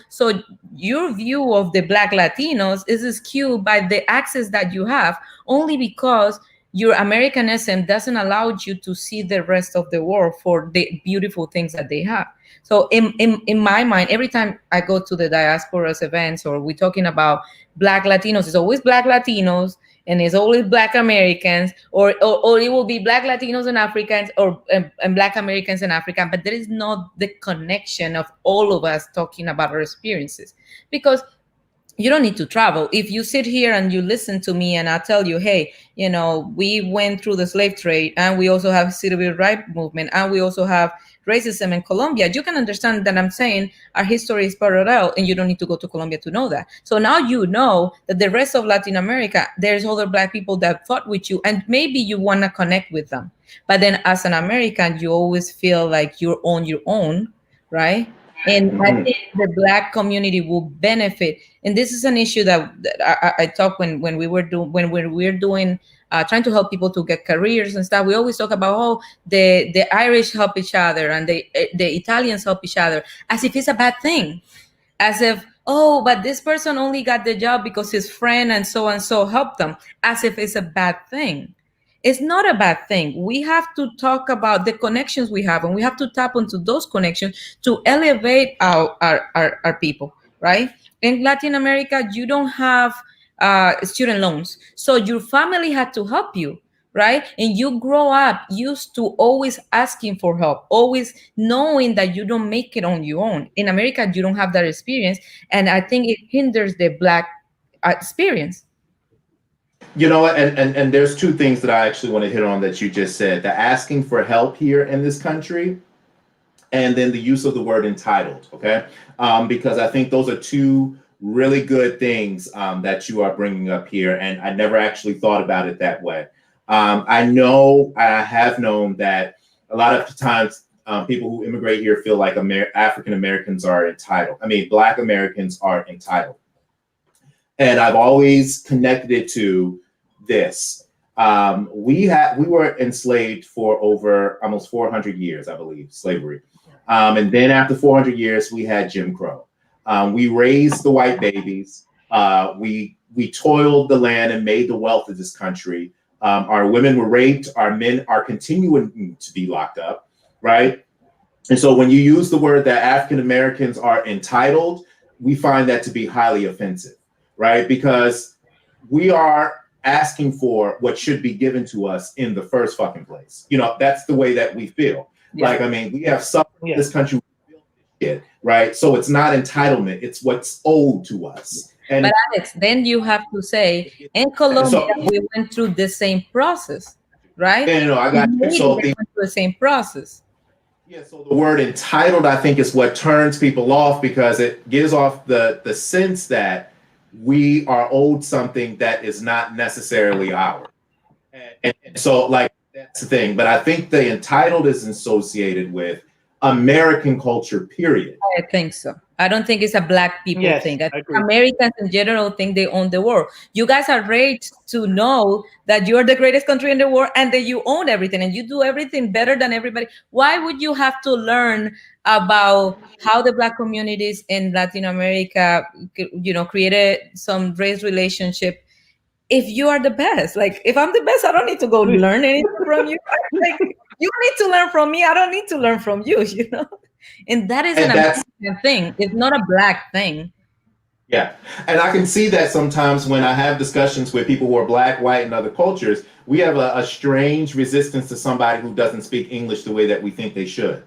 your view of the Black Latinos is skewed by the access that you have only because your Americanism doesn't allow you to see the rest of the world for the beautiful things that they have. So in my mind, every time I go to the diasporas events or we're talking about Black Latinos, it's always Black Latinos and it's always Black Americans, or it will be Black Latinos and Africans or and Black Americans and African, but there is not the connection of all of us talking about our experiences because you don't need to travel. If you sit here and you listen to me and I tell you, hey, we went through the slave trade and we also have civil rights movement and we also have racism in Colombia, you can understand that I'm saying our history is parallel and you don't need to go to Colombia to know that. So now you know that the rest of Latin America, there's other Black people that fought with you and maybe you want to connect with them. But then as an American, you always feel like you're on your own, right? And I think the Black community will benefit. And this is an issue that I talk when we were doing trying to help people to get careers and stuff. We always talk about the Irish help each other and the Italians help each other as if it's a bad thing, as if but this person only got the job because his friend and so helped them, as if it's a bad thing. It's not a bad thing. We have to talk about the connections we have, and we have to tap into those connections to elevate our people, right? In Latin America, you don't have student loans. So your family had to help you, right? And you grow up used to always asking for help, always knowing that you don't make it on your own. In America, you don't have that experience. And I think it hinders the Black experience. And there's two things that I actually want to hit on that you just said: the asking for help here in this country, and then the use of the word entitled. Okay, because I think those are two really good things that you are bringing up here, and I never actually thought about it that way. I have known that a lot of times people who immigrate here feel like African Americans are entitled. I mean, Black Americans are entitled. And I've always connected it to this. We were enslaved for over almost 400 years, I believe, slavery. And then after 400 years, we had Jim Crow. We raised the white babies. We toiled the land and made the wealth of this country. Our women were raped. Our men are continuing to be locked up, right? And so when you use the word that African Americans are entitled, we find that to be highly offensive. Right? Because we are asking for what should be given to us in the first fucking place. That's the way that we feel. Yeah. Like, I mean, we have suffered in this country, right? So it's not entitlement, it's what's owed to us. But Alex, then you have to say, in Colombia, we went through the same process, right? I got you. So we went through the same process. Yeah, so the word entitled, I think, is what turns people off because it gives off the sense that we are owed something that is not necessarily ours. And so, like, that's the thing. But I think the entitled is associated with American culture, period. I think so. I don't think it's a black people Yes, thing. I I think agree. Americans in general think they own the world. You guys are raised to know that you're the greatest country in the world and that you own everything and you do everything better than everybody. Why would you have to learn about how the black communities in Latin America, created some race relationship if you are the best? Like, if I'm the best, I don't need to go learn anything from you. Like, you need to learn from me. I don't need to learn from you, And that is And an that's American thing. It's not a black thing. Yeah. And I can see that sometimes when I have discussions with people who are black, white, and other cultures, we have a strange resistance to somebody who doesn't speak English the way that we think they should.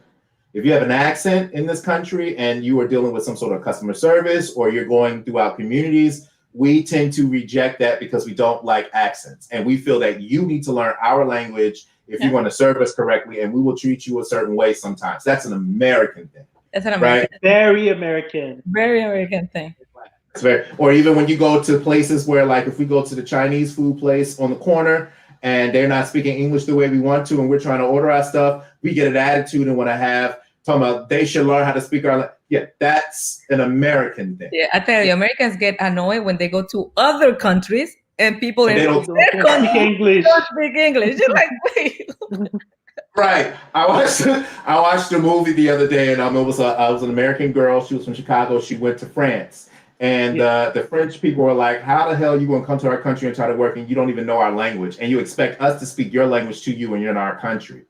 If you have an accent in this country and you are dealing with some sort of customer service or you're going throughout communities, we tend to reject that because we don't like accents. And we feel that you need to learn our language if you want to serve us correctly, and we will treat you a certain way sometimes. That's an American thing. That's an American, right? Very American. Very American thing. It's very, or even when you go to places where, like, if we go to the Chinese food place on the corner and they're not speaking English the way we want to, and we're trying to order our stuff, we get an attitude and want to have talking about they should learn how to speak our. Yeah, that's an American thing. Yeah, I tell you, Americans get annoyed when they go to other countries and people And in they don't their country speak English. don't speak English. You're like, wait. Right. I watched a movie the other day, and it was an American girl. She was from Chicago. She went to France, and the French people were like, "How the hell are you going to come to our country and try to work, and you don't even know our language, and you expect us to speak your language to you when you're in our country?"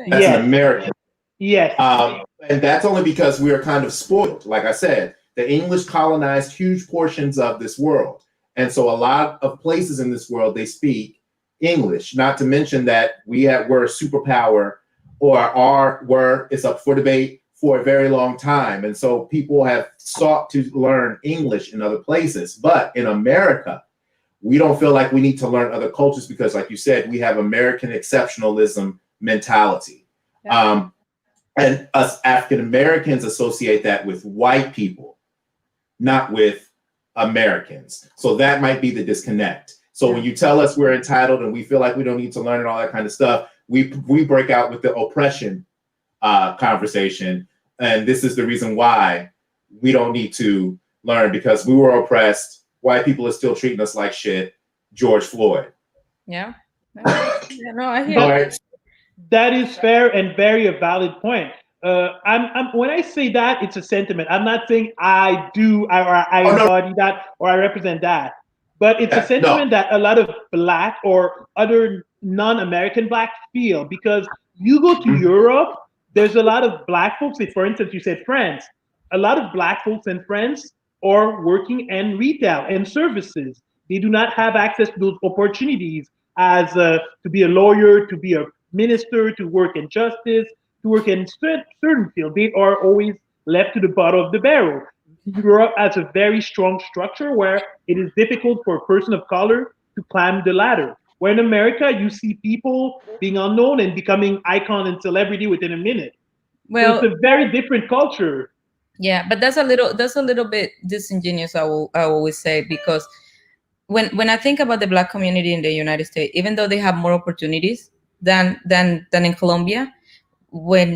That's an American. Yes. And that's only because we are kind of spoiled. Like I said, the English colonized huge portions of this world, and so a lot of places in this world they speak English. Not to mention that we're a superpower, or it's up for debate for a very long time. And so people have sought to learn English in other places. But in America, we don't feel like we need to learn other cultures because, like you said, we have American exceptionalism mentality. Yeah. And us African Americans associate that with white people, not with Americans. So that might be the disconnect. So when you tell us we're entitled and we feel like we don't need to learn and all that kind of stuff, we break out with the oppression conversation. And this is the reason why we don't need to learn, because we were oppressed. White people are still treating us like shit. George Floyd. Yeah. No, I hear. Right. That is fair and very a valid point. I'm when I say that, it's a sentiment. I'm not saying I embody that or I represent that, but it's a sentiment that a lot of Black or other non-American Black feel, because you go to Europe, there's a lot of Black folks. For instance, you said France. A lot of Black folks in France are working in retail and services. They do not have access to those opportunities as to be a lawyer, to be a minister, to work in justice, to work in certain fields. They are always left to the bottom of the barrel. Europe has a very strong structure where it is difficult for a person of color to climb the ladder. Where in America, you see people being unknown and becoming icon and celebrity within a minute. Well, so it's a very different culture. Yeah, but that's a little bit disingenuous, I always say, because when I think about the Black community in the United States, even though they have more opportunities than in Colombia, when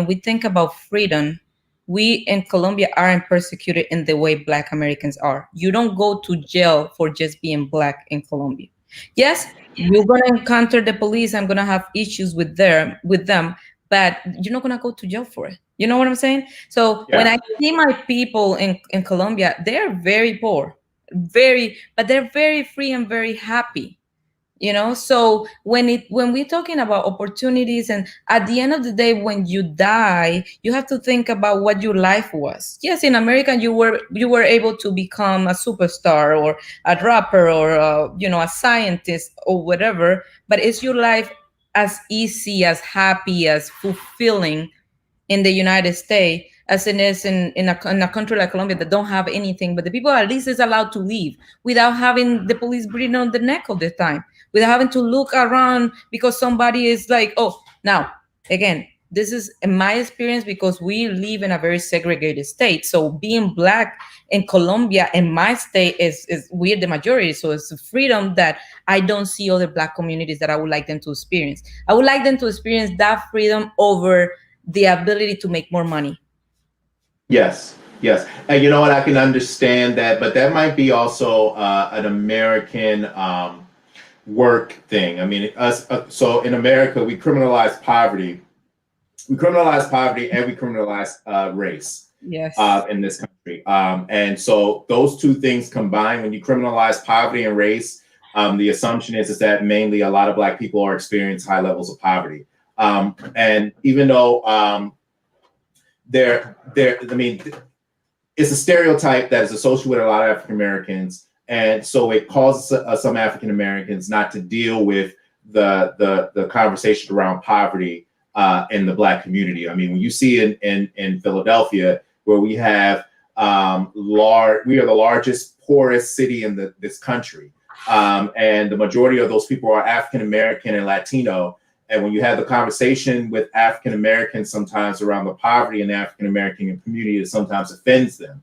we think about freedom, we in Colombia aren't persecuted in the way Black Americans are. You don't go to jail for just being Black in Colombia. Yes, you're gonna encounter the police. I'm gonna have issues with them, but you're not gonna go to jail for it. You know what I'm saying? So when I see my people in Colombia, they're very poor, but they're very free and very happy. So when we're talking about opportunities, and at the end of the day, when you die, you have to think about what your life was. Yes, in America, you were able to become a superstar or a rapper or a scientist or whatever. But is your life as easy, as happy, as fulfilling in the United States as it is in a country like Colombia that don't have anything, but the people at least is allowed to leave without having the police breathing on the neck all the time, without having to look around because somebody is like, oh, now, again, this is in my experience because we live in a very segregated state. So being Black in Colombia, in my state, is we're the majority. So it's a freedom that I don't see other Black communities that I would like them to experience. I would like them to experience that freedom over the ability to make more money. Yes, yes. And you know what? I can understand that, but that might be also an American work thing. I mean, so in America, we criminalize poverty. We criminalize poverty and we criminalize race. Yes. In this country. And so those two things combined, when you criminalize poverty and race, the assumption is that mainly a lot of Black people are experiencing high levels of poverty. And even though I mean, it's a stereotype that is associated with a lot of African Americans. And so it causes some African Americans not to deal with the conversation around poverty in the Black community. I mean, when you see in Philadelphia, where we have we are the largest, poorest city in this country. And the majority of those people are African American and Latino. And when you have the conversation with African Americans sometimes around the poverty in the African American community, it sometimes offends them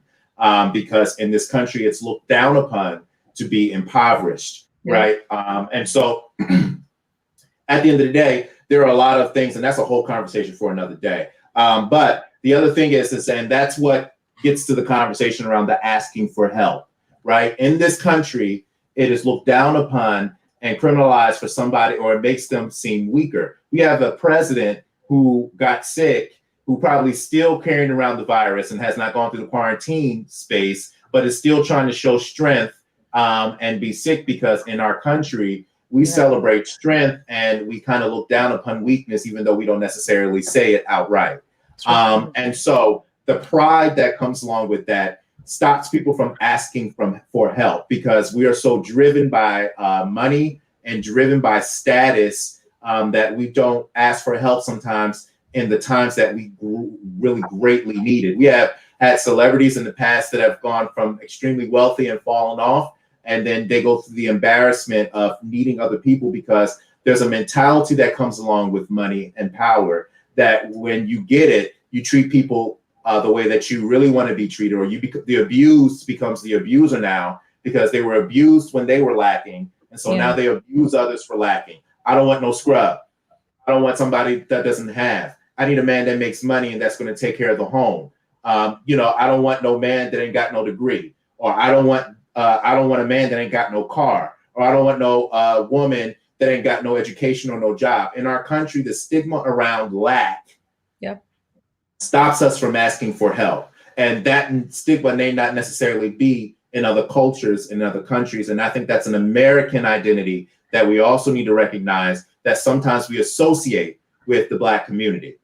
because in this country, it's looked down upon to be impoverished, right? And so at the end of the day, there are a lot of things, and that's a whole conversation for another day. But the other thing is, and that's what gets to the conversation around the asking for help, right? In this country, it is looked down upon and criminalized for somebody, or it makes them seem weaker. We have a president who got sick, who probably still carrying around the virus and has not gone through the quarantine space, but is still trying to show strength and be sick, because in our country, we celebrate strength and we kind of look down upon weakness, even though we don't necessarily say it outright. And so the pride that comes along with that stops people from asking for help, because we are so driven by money and driven by status that we don't ask for help sometimes in the times that we really greatly need it. We have had celebrities in the past that have gone from extremely wealthy and fallen off, and then they go through the embarrassment of needing other people, because there's a mentality that comes along with money and power that when you get it, you treat people the way that you really want to be treated, or the abused becomes the abuser now, because they were abused when they were lacking. And so now they abuse others for lacking. I don't want no scrub. I don't want somebody that doesn't have. I need a man that makes money and that's going to take care of the home. I don't want no man that ain't got no degree, or I don't want a man that ain't got no car, or I don't want no woman that ain't got no education or no job. In our country, the stigma around lack stops us from asking for help. And that stigma may not necessarily be in other cultures, in other countries. And I think that's an American identity that we also need to recognize, that sometimes we associate with the Black community.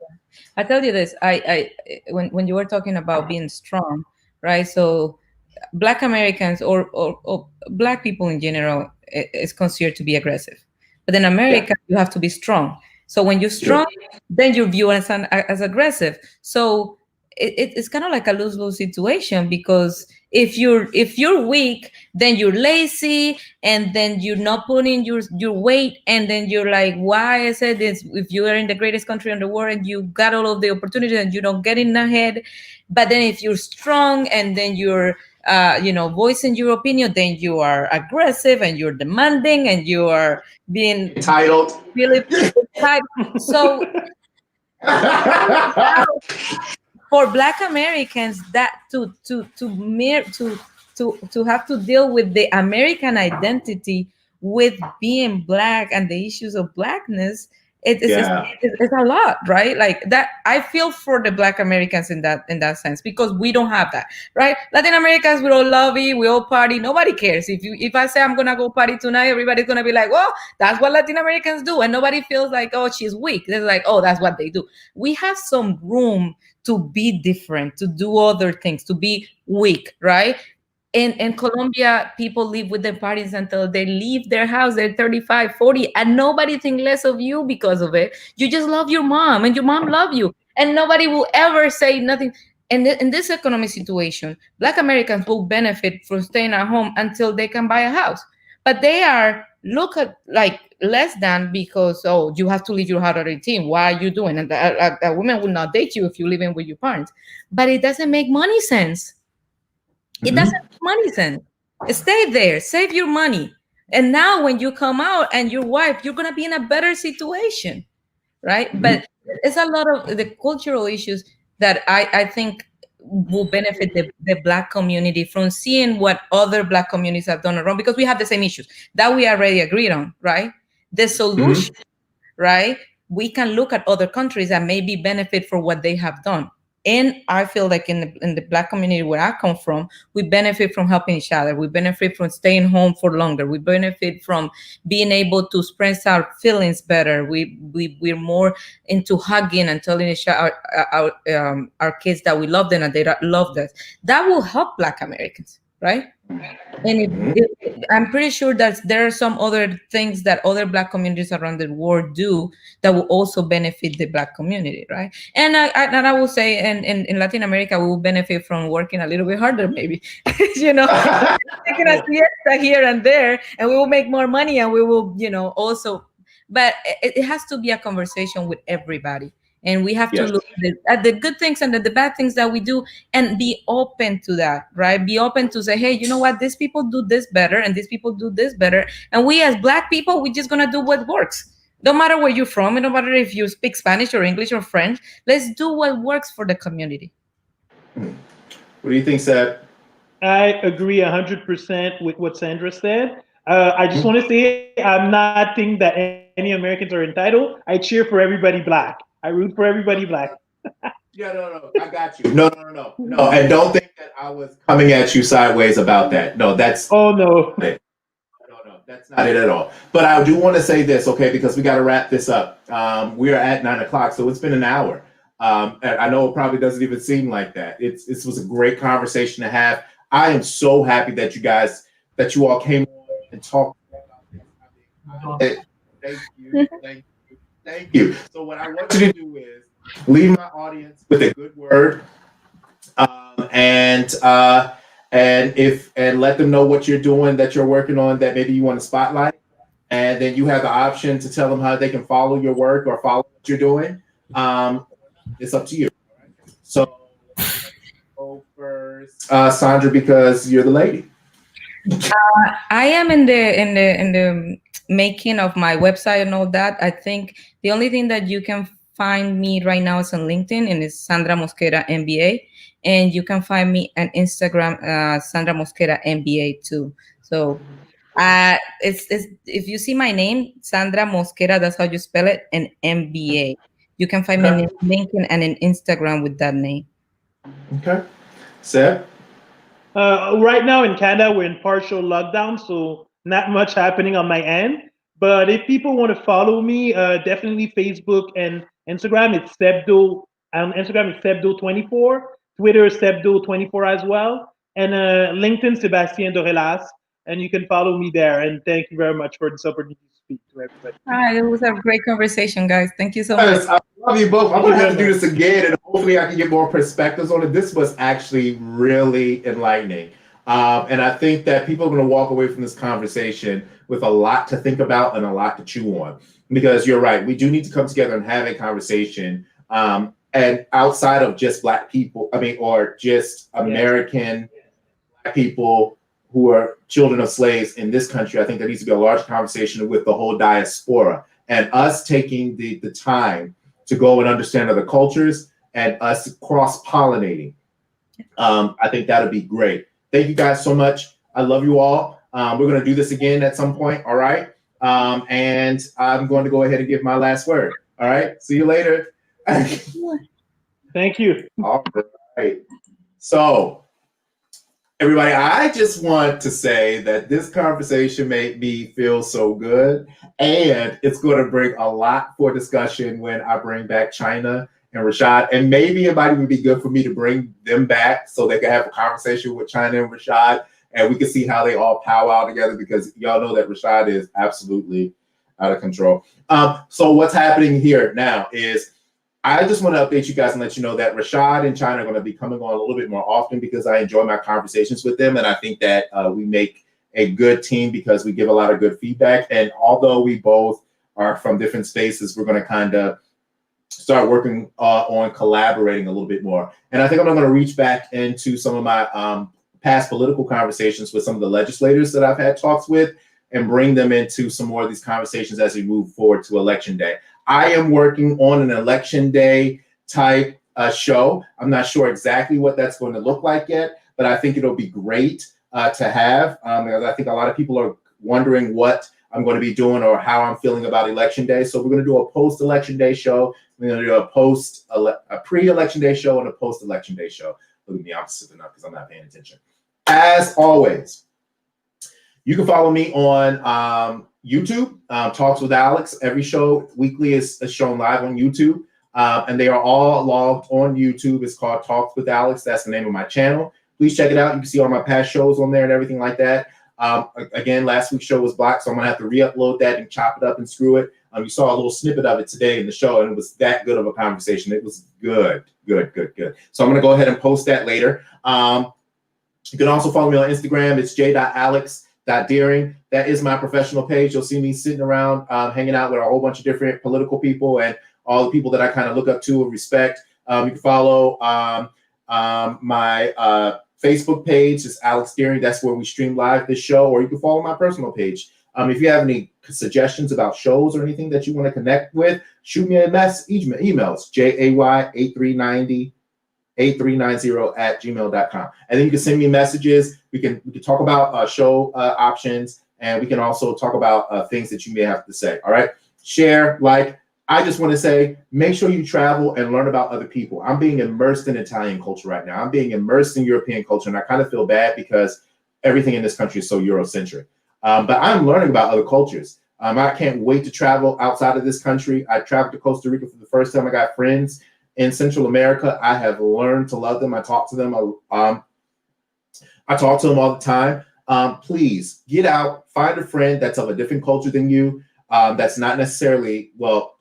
I tell you this, when you were talking about being strong, right? So Black Americans or Black people in general is considered to be aggressive. But in America, you have to be strong. So when you're strong, then you're viewed as aggressive. So it's kind of like a lose-lose situation, because if you're weak, then you're lazy, and then you're not putting your weight, and then you're like, why is it this? If you are in the greatest country in the world and you got all of the opportunities and you don't get in ahead, but then if you're strong and then you're voicing your opinion, then you are aggressive and you're demanding and you are being entitled. Really entitled. So for Black Americans, that to have to deal with the American identity with being Black and the issues of Blackness, it's a lot, right? Like that, I feel for the Black Americans in that sense, because we don't have that, right? Latin Americans, we're all lovey, we all party, nobody cares. If I say I'm gonna go party tonight, everybody's gonna be like, well, that's what Latin Americans do, and nobody feels like, oh, she's weak. They're like, oh, that's what they do. We have some room to be different, to do other things, to be weak, right? In Colombia, people live with their parents until they leave their house. They're 35, 40, and nobody thinks less of you because of it. You just love your mom, and your mom love you, and nobody will ever say nothing. And in this economic situation, Black Americans will benefit from staying at home until they can buy a house. But they are looked at like less than, because, oh, you have to leave your house at 18. Why are you doing? And a woman will not date you if you live in with your parents. But it doesn't make money sense. It doesn't make money sense. Stay there, save your money. And now when you come out and your wife, you're going to be in a better situation, right? But it's a lot of the cultural issues that I think will benefit the Black community from seeing what other Black communities have done wrong, because we have the same issues that we already agreed on, right? The solution, right? We can look at other countries and maybe benefit from what they have done. And I feel like in the Black community where I come from, we benefit from helping each other. We benefit from staying home for longer. We benefit from being able to express our feelings better. We're more into hugging and telling our kids that we love them and they love us. That will help Black Americans, right? And I'm pretty sure that there are some other things that other Black communities around the world do that will also benefit the Black community, right? And I will say, in Latin America, we will benefit from working a little bit harder, maybe, taking a siesta here and there, and we will make more money, and we will, also. But it has to be a conversation with everybody. And we have to look at the good things and the bad things that we do and be open to that, right? Be open to say, hey, you know what? These people do this better and these people do this better. And we as Black people, we're just going to do what works. No matter where you're from, no matter if you speak Spanish or English or French, let's do what works for the community. What do you think, Seb? I agree 100% with what Sandra said. I just want to say I'm not thinking that any Americans are entitled. I cheer for everybody Black. I root for everybody Black. Yeah, no, I got you. No, and don't think that I was coming at you sideways about that. No, that's oh no, that's not it at all. But I do want to say this, okay, because we got to wrap this up. We are at 9:00, so it's been an hour. And I know it probably doesn't even seem like that. This was a great conversation to have. I am so happy that you all came on and talked about this. Thank you. So what I want you to do is leave my audience with a good word, and let them know what you're doing, that you're working on, that maybe you want to spotlight, and then you have the option to tell them how they can follow your work or follow what you're doing. It's up to you. So go first, Sandra, because you're the lady. I am in the making of my website and all that. I think the only thing that you can find me right now is on LinkedIn, and it's Sandra Mosquera MBA, and you can find me on Instagram, Sandra Mosquera MBA too. So it's if you see my name, Sandra Mosquera, that's how you spell it, and MBA. You can find me on LinkedIn and in Instagram with that name. Okay. Seb? Right now in Canada, we're in partial lockdown, so not much happening on my end. But if people want to follow me, definitely Facebook and Instagram. It's Sebdo. On Instagram, it's Sebdo24. Twitter is Sebdo24 as well. And LinkedIn, Sebastien Dorelas. And you can follow me there. And thank you very much for this opportunity to speak to everybody. It was a great conversation, guys. Thank you so much. I love you both. I'm going to have to do this again, and hopefully I can get more perspectives on it. This was actually really enlightening. And I think that people are going to walk away from this conversation with a lot to think about and a lot to chew on. Because you're right, we do need to come together and have a conversation. And outside of just Black people, or just American Black people who are children of slaves in this country, I think there needs to be a large conversation with the whole diaspora and us taking the time to go and understand other cultures and us cross-pollinating. I think that would be great. Thank you guys so much. I love you all. We're going to do this again at some point. All right. And I'm going to go ahead and give my last word. All right. See you later. Thank you. All right. So, everybody, I just want to say that this conversation made me feel so good, and it's going to bring a lot for discussion when I bring back China and Rashad, and maybe it might even be good for me to bring them back so they can have a conversation with China and Rashad, and we can see how they all powwow together, because y'all know that Rashad is absolutely out of control. So what's happening here now is I just want to update you guys and let you know that Rashad and China are going to be coming on a little bit more often, because I enjoy my conversations with them. And I think that we make a good team because we give a lot of good feedback. And although we both are from different spaces, we're going to kind of start working on collaborating a little bit more. And I think I'm going to reach back into some of my past political conversations with some of the legislators that I've had talks with and bring them into some more of these conversations as we move forward to Election Day. I am working on an election day type show. I'm not sure exactly what that's going to look like yet, but I think it'll be great to have. Because I think a lot of people are wondering what I'm going to be doing or how I'm feeling about election day. So we're going to do a post-election day show. We're going to do a pre-election day show and a post-election day show. Look at me, I'm sitting up because I'm not paying attention. As always, you can follow me on YouTube, Talks with Alex. Every show weekly is shown live on YouTube. And they are all logged on YouTube. It's called Talks with Alex. That's the name of my channel. Please check it out. You can see all my past shows on there and everything like that. Again, last week's show was blocked, so I'm gonna have to re-upload that and chop it up and screw it. You saw a little snippet of it today in the show, and it was that good of a conversation. It was good. So I'm gonna go ahead and post that later. You can also follow me on Instagram. It's j.alex.deering. That is my professional page. You'll see me sitting around, hanging out with a whole bunch of different political people and all the people that I kind of look up to and respect. You can follow my Facebook page is Alex Deering. That's where we stream live this show, or you can follow my personal page. If you have any suggestions about shows or anything that you want to connect with, shoot me a message, emails, jay8390@gmail.com. And then you can send me messages. We can talk about show options, and we can also talk about things that you may have to say. All right, share, like. I just want to say, make sure you travel and learn about other people. I'm being immersed in Italian culture right now. I'm being immersed in European culture, and I kind of feel bad because everything in this country is so Eurocentric. But I'm learning about other cultures. I can't wait to travel outside of this country. I traveled to Costa Rica for the first time. I got friends in Central America. I have learned to love them. I talk to them. I talk to them all the time. Please get out, find a friend that's of a different culture than you. That's not necessarily,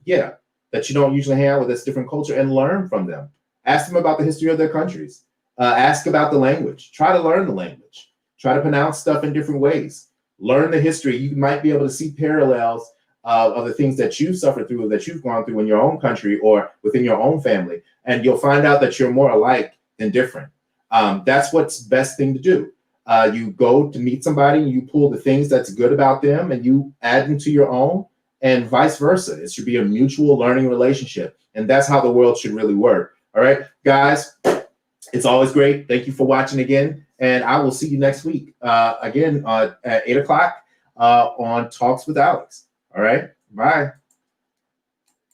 that you don't usually hang out with, that's different culture, and learn from them. Ask them about the history of their countries. Ask about the language. Try to learn the language. Try to pronounce stuff in different ways. Learn the history. You might be able to see parallels of the things that you've suffered through, or that you've gone through in your own country or within your own family. And you'll find out that you're more alike than different. That's what's best thing to do. You go to meet somebody and you pull the things that's good about them and you add them to your own, and vice versa. It should be a mutual learning relationship. And that's how the world should really work. All right, guys, it's always great. Thank you for watching again. And I will see you next week again at 8 o'clock on Talks with Alex. All right, bye.